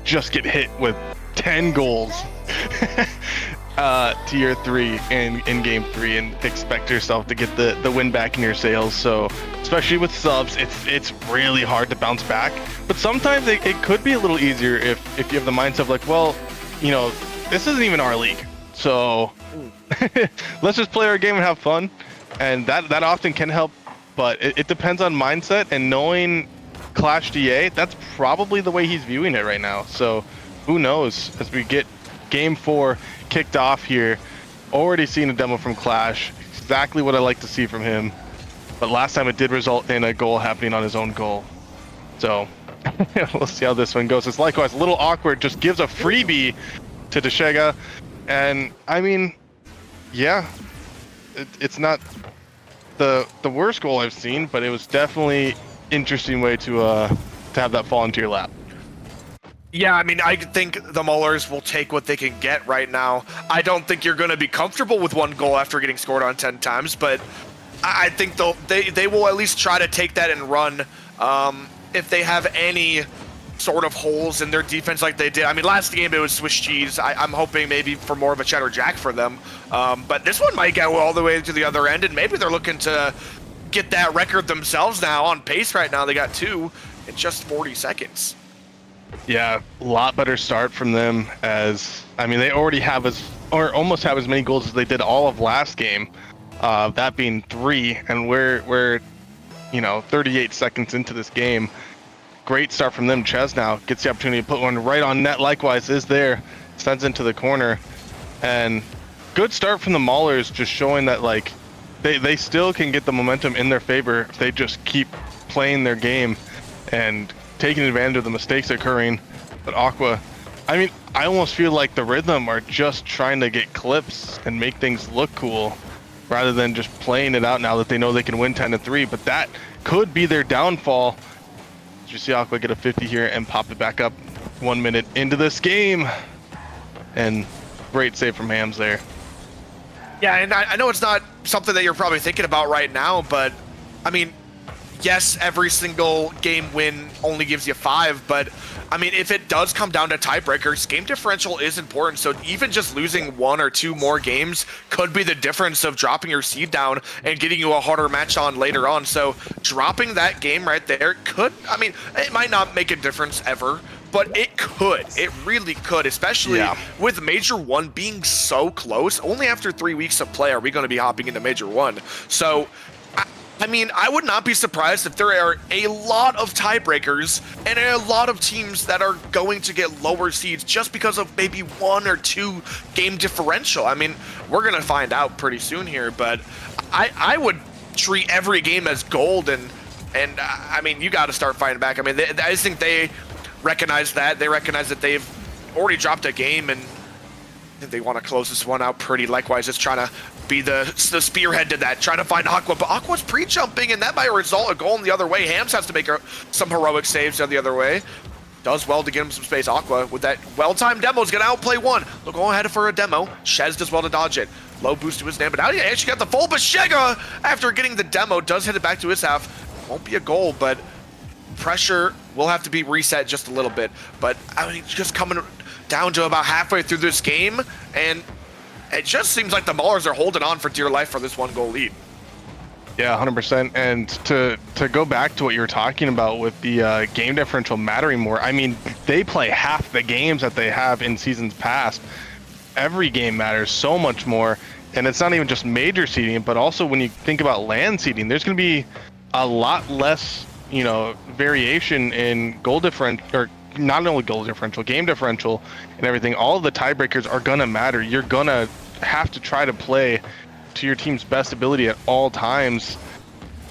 just get hit with 10 goals tier 3 in game 3 and expect yourself to get the win back in your sails. So especially with subs, it's really hard to bounce back, but sometimes it could be a little easier if you have the mindset of like, well, you know, this isn't even our league, so let's just play our game and have fun. And that often can help, but it depends on mindset and knowing Clash DA. That's probably the way he's viewing it right now. So who knows, as we get game 4 kicked off here. Already seen a demo from Clash, exactly what I like to see from him, but last time it did result in a goal happening on his own goal. So we'll see how this one goes. It's likewise a little awkward, just gives a freebie to Deshega, and I mean, yeah, it's not the worst goal I've seen, but it was definitely interesting way to have that fall into your lap. Yeah, I mean, I think the Maulers will take what they can get right now. I don't think you're going to be comfortable with one goal after getting scored on 10 times, but I think they will at least try to take that and run if they have any sort of holes in their defense like they did. I mean, last game it was Swiss cheese. I'm hoping maybe for more of a cheddar jack for them, but this one might go all the way to the other end, and maybe they're looking to get that record themselves now. On pace right now, they got 2 in just 40 seconds. Yeah, a lot better start from them, as I mean, they already have almost have as many goals as they did all of last game, that being 3, and we're 38 seconds into this game. great start from them. Ches now gets the opportunity to put one right on net. Likewise is there, sends into the corner, and good start from the Maulers, just showing that like they still can get the momentum in their favor if they just keep playing their game and taking advantage of the mistakes occurring. But Aqua, I mean, I almost feel like the Rhythm are just trying to get clips and make things look cool rather than just playing it out now that they know they can win 10-3, but that could be their downfall. Did you see Aqua get a 50 here and pop it back up 1 minute into this game? And great save from Hams there. Yeah, and I know it's not something that you're probably thinking about right now, but I mean, yes, every single game win only gives you 5, but I mean, if it does come down to tiebreakers, game differential is important. So even just losing 1 or 2 more games could be the difference of dropping your seed down and getting you a harder match on later on. So dropping that game right there could, I mean, it might not make a difference ever, but it could. It really could, especially with Major 1 being so close. Only after 3 weeks of play are we going to be hopping into Major 1. So I mean, I would not be surprised if there are a lot of tiebreakers and a lot of teams that are going to get lower seeds just because of maybe 1 or 2 game differential. I mean, we're going to find out pretty soon here, but I would treat every game as gold, and I mean, you got to start fighting back. I mean, I just think they recognize that. They recognize that they've already dropped a game, and they want to close this one out pretty. Likewise, just trying to be the spearhead to that, trying to find Aqua, but Aqua's pre-jumping, and that might result a goal in the other way. Hams has to make some heroic saves the other way. Does well to get him some space. Aqua, with that well-timed demo, is going to outplay 1. Look, go ahead for a demo. Shez does well to dodge it. Low boost to his name, but now he actually got the full, but Shega, after getting the demo, does hit it back to his half. Won't be a goal, but pressure will have to be reset just a little bit. But, I mean, just coming down to about halfway through this game, and it just seems like the Maulers are holding on for dear life for this 1 goal lead. Yeah, 100%. And to go back to what you were talking about with the game differential mattering more, I mean, they play half the games that they have in seasons past. Every game matters so much more, and it's not even just major seeding, but also when you think about land seeding, there's going to be a lot less, you know, variation in goal differential, or not only goal differential, game differential and everything. All of the tiebreakers are going to matter. You're going to have to try to play to your team's best ability at all times,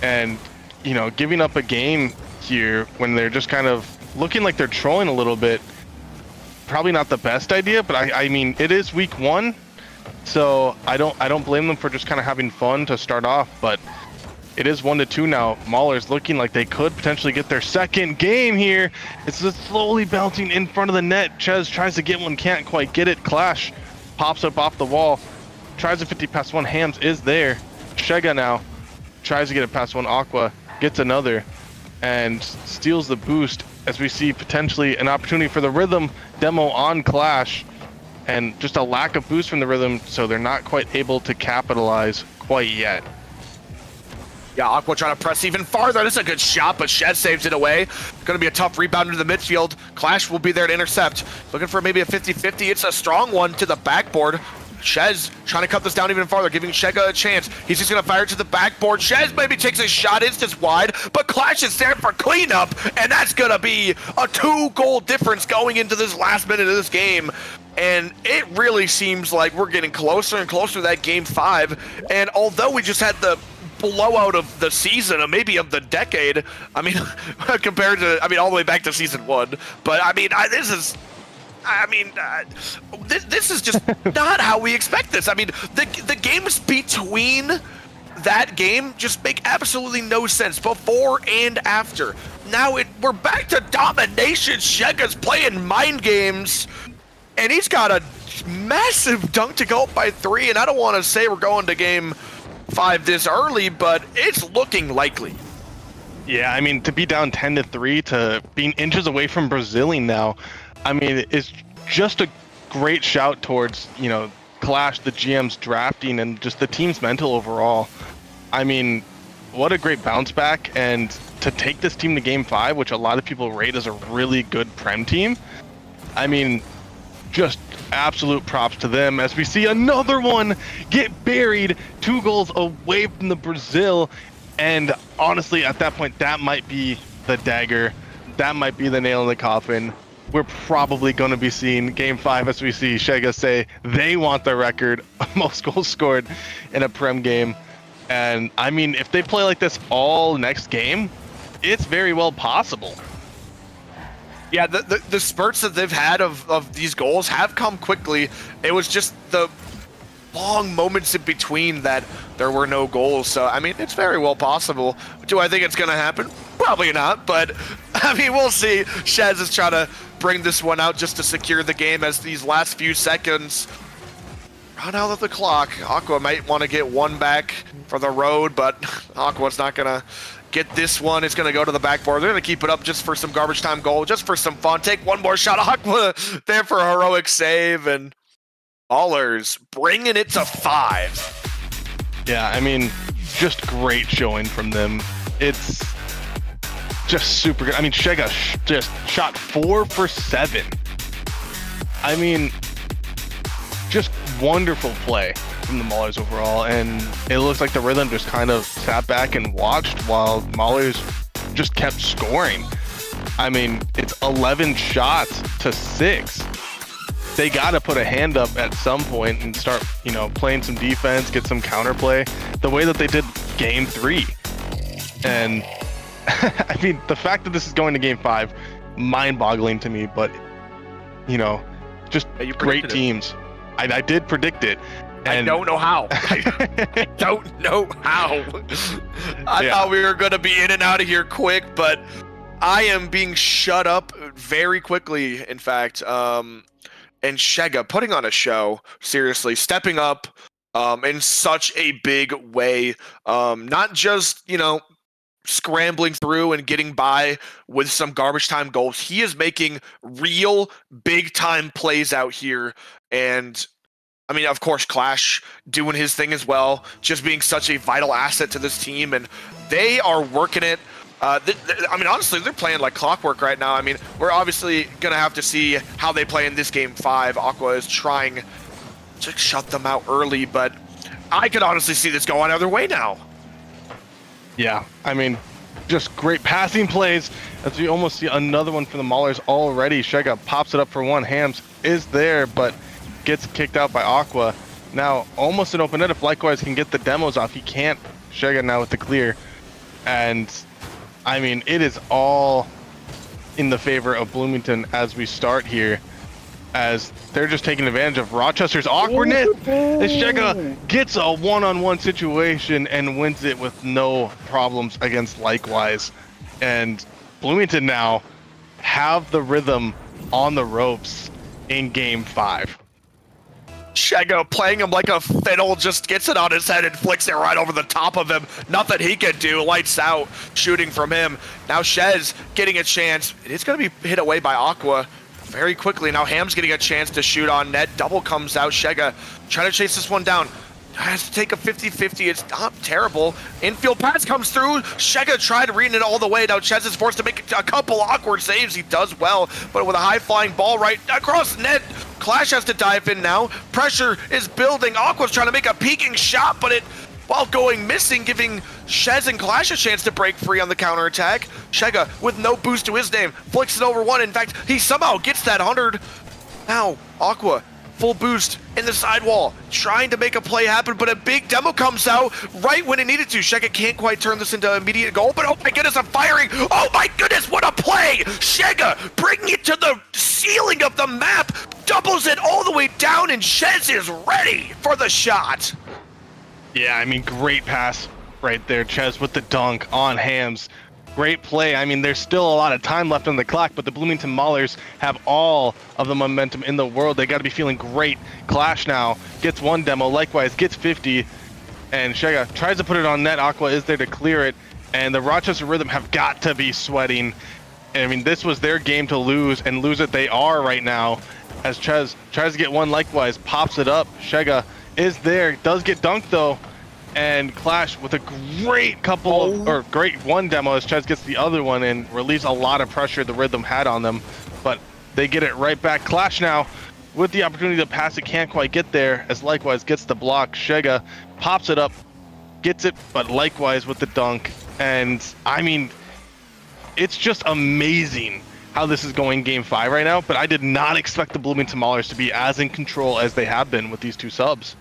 and you know, giving up a game here when they're just kind of looking like they're trolling a little bit, probably not the best idea. But I mean, it is week 1, so I don't blame them for just kind of having fun to start off, but it is 1-2 now. Maulers looking like they could potentially get their second game here. It's just slowly bouncing in front of the net. Ches tries to get one, can't quite get it. Clash pops up off the wall, tries a 50 past 1. Hams is there. Shega now tries to get it past 1. Aqua gets another and steals the boost, as we see potentially an opportunity for the Rhythm demo on Clash, and just a lack of boost from the Rhythm, so they're not quite able to capitalize quite yet. Yeah, Aqua trying to press even farther. This is a good shot, but Shed saves it away. Going to be a tough rebound into the midfield. Clash will be there to intercept. Looking for maybe a 50-50. It's a strong one to the backboard. Shez trying to cut this down even farther, giving Shega a chance. He's just going to fire it to the backboard. Shez maybe takes a shot, instance wide, but Clash is there for cleanup, and that's going to be a 2-goal difference going into this last minute of this game. And it really seems like we're getting closer and closer to that game 5. And although we just had the blowout of the season, or maybe of the decade, I mean, compared to, I mean, all the way back to season 1, but I mean, this is just not how we expect this. I mean, the games between that game just make absolutely no sense before and after. Now we're back to domination. Shega's playing mind games, and he's got a massive dunk to go up by 3, and I don't want to say we're going to game 5 this early, but it's looking likely. Yeah, I mean, to be down 10-3 to being inches away from Brazilian now, I mean, it's just a great shout towards, you know, Clash, the GM's drafting, and just the team's mental overall. I mean, what a great bounce back, and to take this team to game 5, which a lot of people rate as a really good Prem team, I mean, just absolute props to them, as we see another one get buried, 2 goals away from the Brazil. And honestly, at that point, that might be the dagger that might be the nail in the coffin. We're probably going to be seeing Game 5 as we see Shega say they want the record of most goals scored in a Prem game. And I mean, if they play like this all next game, it's very well possible. Yeah, the spurts that they've had of these goals have come quickly. It was just the long moments in between that there were no goals. So, I mean, it's very well possible. Do I think it's going to happen? Probably not, but, I mean, we'll see. Shez is trying to bring this one out just to secure the game as these last few seconds run out of the clock. Aqua might want to get one back for the road, but Aqua's not going to get this one. It's going to go to the backboard. They're going to keep it up just for some garbage time goal, just for some fun. Take one more shot. Aqua there for a heroic save, and Ballers bringing it to 5. Yeah, I mean, just great showing from them. It's just super good. I mean, Shega just shot 4 for 7. I mean, just wonderful play from the Maulers overall, and it looks like the Rhythm just kind of sat back and watched while Maulers just kept scoring. I mean, it's 11 shots to 6. They got to put a hand up at some point and start, you know, playing some defense, get some counterplay, the way that they did Game 3. And I mean, the fact that this is going to Game 5, mind-boggling to me, but, you know, just great teams. I did predict it. I don't know how. I don't know how. I thought we were going to be in and out of here quick, but I am being shut up very quickly, in fact. And Shega putting on a show, seriously, stepping up in such a big way. Not just, you know, scrambling through and getting by with some garbage time goals. He is making real big time plays out here. And I mean, of course, Clash doing his thing as well, just being such a vital asset to this team. And they are working it. I mean, honestly, they're playing like clockwork right now. I mean, we're obviously going to have to see how they play in this Game 5. Aqua is trying to shut them out early, but I could honestly see this going either way now. Yeah, I mean, just great passing plays as we almost see another one for the Maulers already. Shega pops it up for one. Hams is there, but gets kicked out by Aqua. Now, almost an open net if Likewise can get the demos off. He can't. Shega now with the clear. And I mean, it is all in the favor of Bloomington as we start here, as they're just taking advantage of Rochester's awkwardness. As Shega gets a one-on-one situation and wins it with no problems against Likewise. And Bloomington now have the Rhythm on the ropes in Game 5. Shega playing him like a fiddle, just gets it on his head and flicks it right over the top of him. Nothing he can do. Lights out, shooting from him. Now Shez getting a chance. It's going to be hit away by Aqua very quickly. Now Ham's getting a chance to shoot on net. Double comes out. Shega trying to chase this one down. Has to take a 50-50. It's not terrible. Infield pass comes through. Shega tried reading it all the way. Now Chez is forced to make a couple awkward saves. He does well, but with a high-flying ball right across net, Clash has to dive in now. Pressure is building. Aqua's trying to make a peeking shot, but it, while going missing, giving Shez and Clash a chance to break free on the counterattack. Shega, with no boost to his name, flicks it over one. In fact, he somehow gets that 100. Now, Aqua, full boost in the sidewall, trying to make a play happen, but a big demo comes out right when it needed to. Shega can't quite turn this into an immediate goal, but oh my goodness, I'm firing. Oh my goodness, what a play. Shega bringing it to the ceiling of the map, doubles it all the way down, and Shez is ready for the shot. Yeah, I mean, great pass right there. Chez with the dunk on Hams. Great play. I mean, there's still a lot of time left on the clock, but the Bloomington Maulers have all of the momentum in the world. They got to be feeling great. Clash now gets one demo, Likewise gets 50, and Shega tries to put it on net. Aqua is there to clear it, and the Rochester Rhythm have got to be sweating. I mean, this was their game to lose, and lose it they are right now, as Chez tries to get one. Likewise pops it up. Shega is there, does get dunked though, and Clash with a great couple or great one demo as Chez gets the other one and relieves a lot of pressure the Rhythm had on them, but they get it right back. Clash now with the opportunity to pass it, can't quite get there as Likewise gets the block. Shega pops it up, gets it, but Likewise with the dunk. And I mean, it's just amazing how this is going game 5 right now, but I did not expect the Bloomington Maulers to be as in control as they have been with these 2 subs.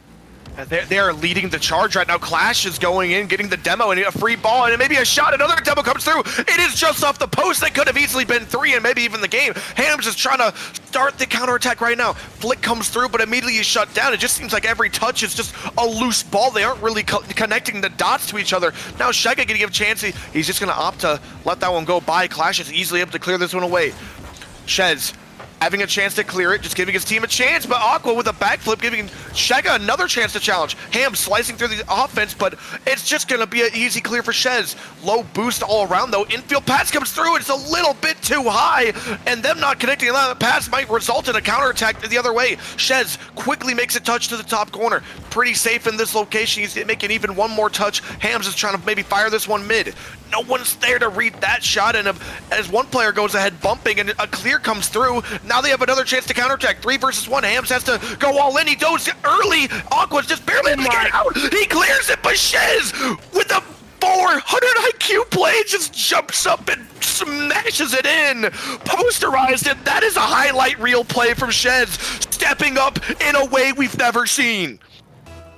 They are leading the charge right now. Clash is going in, getting the demo, and a free ball, and maybe a shot. Another demo comes through. It is just off the post. That could have easily been 3 and maybe even the game. Hams is trying to start the counterattack right now. Flick comes through, but immediately is shut down. It just seems like every touch is just a loose ball. They aren't really connecting the dots to each other. Now Shega getting a chance. He's just going to opt to let that one go by. Clash is easily able to clear this one away. Shez having a chance to clear it, just giving his team a chance, but Aqua with a backflip, giving Shega another chance to challenge. Ham slicing through the offense, but it's just going to be an easy clear for Shez. Low boost all around, though. Infield pass comes through, it's a little bit too high, and them not connecting on that pass might result in a counterattack the other way. Shez quickly makes a touch to the top corner. Pretty safe in this location. He's making even one more touch. Hams is trying to maybe fire this one mid. No one's there to read that shot, and as one player goes ahead bumping and a clear comes through, now they have another chance to counterattack. 3 versus 1. Hams has to go all in. He goes early. Aqua's just barely able to get out. He clears it, but Shez with a 400 IQ play just jumps up and smashes it in. Posterized it. That is a highlight reel play from Shez, stepping up in a way we've never seen.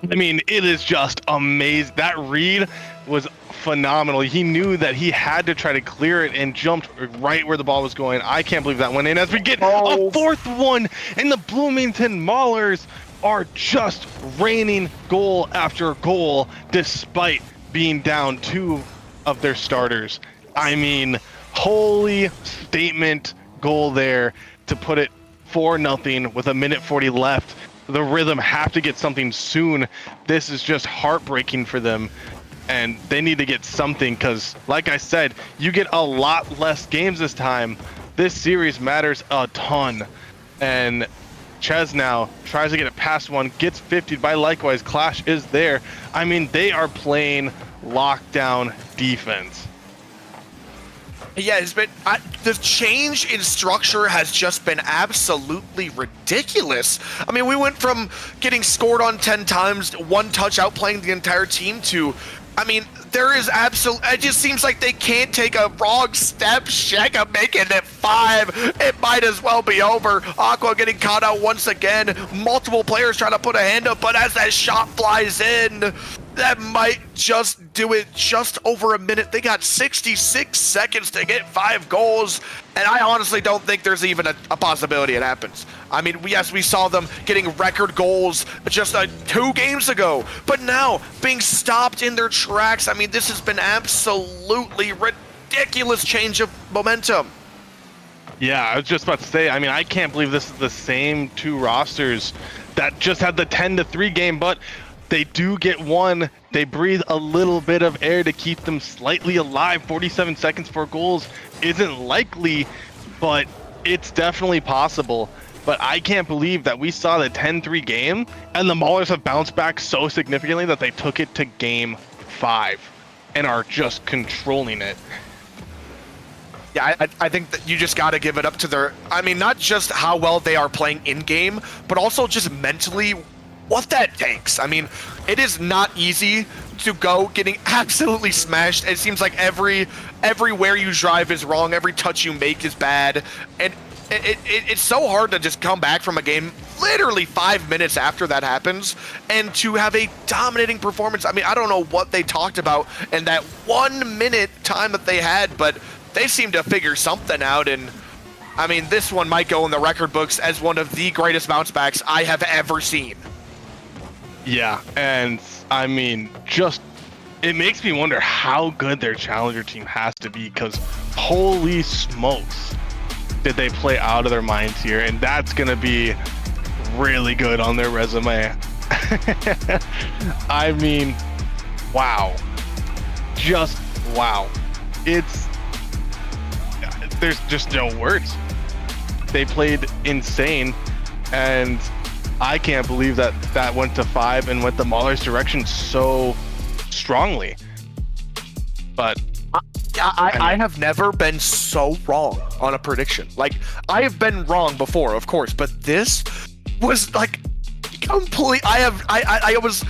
I mean, it is just amazing. That read was phenomenal. He knew that he had to try to clear it and jumped right where the ball was going. I can't believe that went in as we get a 4th one, and the Bloomington Maulers are just raining goal after goal despite being down 2 of their starters. I mean, holy statement goal there to put it 4-0 with 1:40 left. The Rhythm have to get something soon. This is just heartbreaking for them, and they need to get something because, like I said, you get a lot less games this time. This series matters a ton, and Ches now tries to get it past one, gets 50'd by Likewise. Clash is there. I mean, they are playing lockdown defense. Yeah, it's been the change in structure has just been absolutely ridiculous. I mean, we went from getting scored on 10 times, 1 touch outplaying the entire team to, I mean, there is it just seems like they can't take a wrong step. Shega making it 5. It might as well be over. Aqua getting caught out once again. Multiple players trying to put a hand up, but as that shot flies in, that might just do it. Just over a minute. They got 66 seconds to get 5 goals, and I honestly don't think there's even a possibility it happens. I mean, yes, we saw them getting record goals just 2 games ago, but now being stopped in their tracks. I mean, this has been absolutely ridiculous change of momentum. Yeah, I was just about to say, I mean, I can't believe this is the same 2 rosters that just had the 10-3 game, but they do get one. They breathe a little bit of air to keep them slightly alive. 47 seconds for goals isn't likely, but it's definitely possible. But I can't believe that we saw the 10-3 game, and the Maulers have bounced back so significantly that they took it to game 5 and are just controlling it. Yeah, I think that you just got to give it up to their, I mean, not just how well they are playing in-game, but also just mentally what that takes. I mean, it is not easy to go getting absolutely smashed. It seems like everywhere you drive is wrong, every touch you make is bad, and it's so hard to just come back from a game literally 5 minutes after that happens and to have a dominating performance. I mean, I don't know what they talked about in that 1 minute time that they had, but they seem to figure something out, and I mean, this one might go in the record books as one of the greatest bounce backs I have ever seen. Yeah, and I mean, just it makes me wonder how good their challenger team has to be, because holy smokes did they play out of their minds here, and that's gonna be really good on their resume. I mean, wow, just wow. There's just no words. They played insane, and I can't believe that went to 5 and went the Maulers' direction so strongly. But I have never been so wrong on a prediction. Like, I have been wrong before, of course, but this was like complete. I was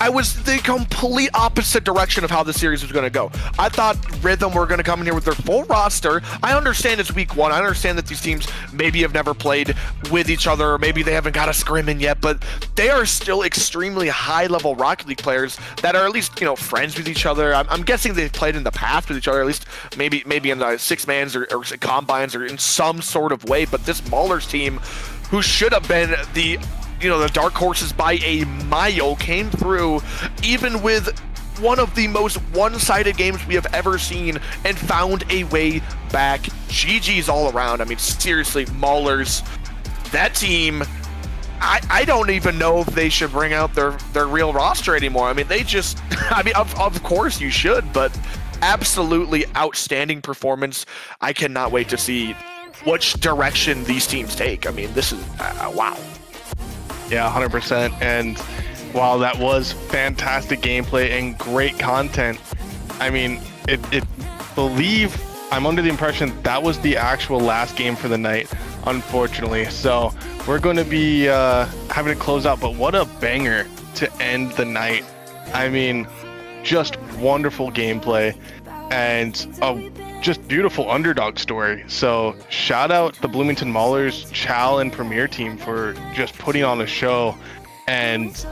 I was the complete opposite direction of how the series was going to go. I thought Rhythm were going to come in here with their full roster. I understand it's week 1. I understand that these teams maybe have never played with each other, or maybe they haven't got a scrim in yet, but they are still extremely high-level Rocket League players that are at least, friends with each other. I'm guessing they've played in the past with each other, at least maybe in the six-mans or combines or in some sort of way. But this Maulers team, who should have been the dark horses by a mile, came through even with one of the most one-sided games we have ever seen and found a way back. GG's all around. I mean, seriously, Maulers, that team, I don't even know if they should bring out their real roster anymore. I mean, of course you should, but absolutely outstanding performance. I cannot wait to see which direction these teams take. I mean, this is, wow. Yeah, 100%. And while that was fantastic gameplay and great content, I mean, I'm under the impression that was the actual last game for the night, unfortunately. So we're going to be having to close out, but what a banger to end the night. I mean, just wonderful gameplay and a just beautiful underdog story. So shout out the Bloomington Maulers, Chal, and Premier team for just putting on a show and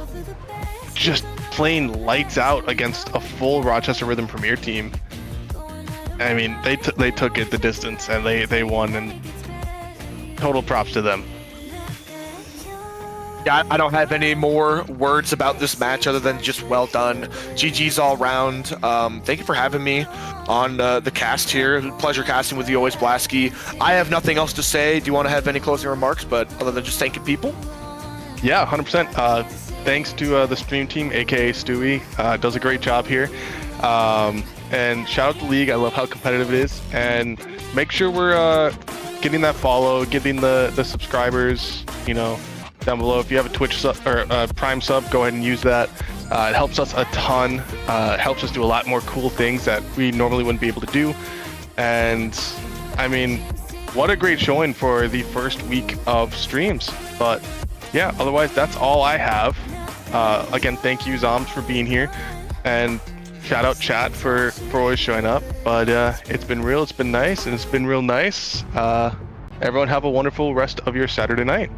just playing lights out against a full Rochester Rhythm Premier team. I mean, they took it the distance and they won, and total props to them. Yeah, I don't have any more words about this match other than just well done. GG's all around. Thank you for having me on the cast here. Pleasure casting with you always, Blasky. I have nothing else to say. Do you want to have any closing remarks, but other than just thanking people? Yeah, 100%. Thanks to the stream team, aka Stewie. Does a great job here. And shout out the league. I love how competitive it is. And make sure we're getting that follow, getting the subscribers, down below. If you have a Twitch sub or a Prime sub, go ahead and use that. It helps us a ton. It helps us do a lot more cool things that we normally wouldn't be able to do. And I mean, what a great showing for the first week of streams. But yeah, otherwise that's all I have. Again, thank you, Zoms, for being here, and shout out chat for always showing up. But it's been real, it's been nice, and it's been real nice. Everyone have a wonderful rest of your Saturday night.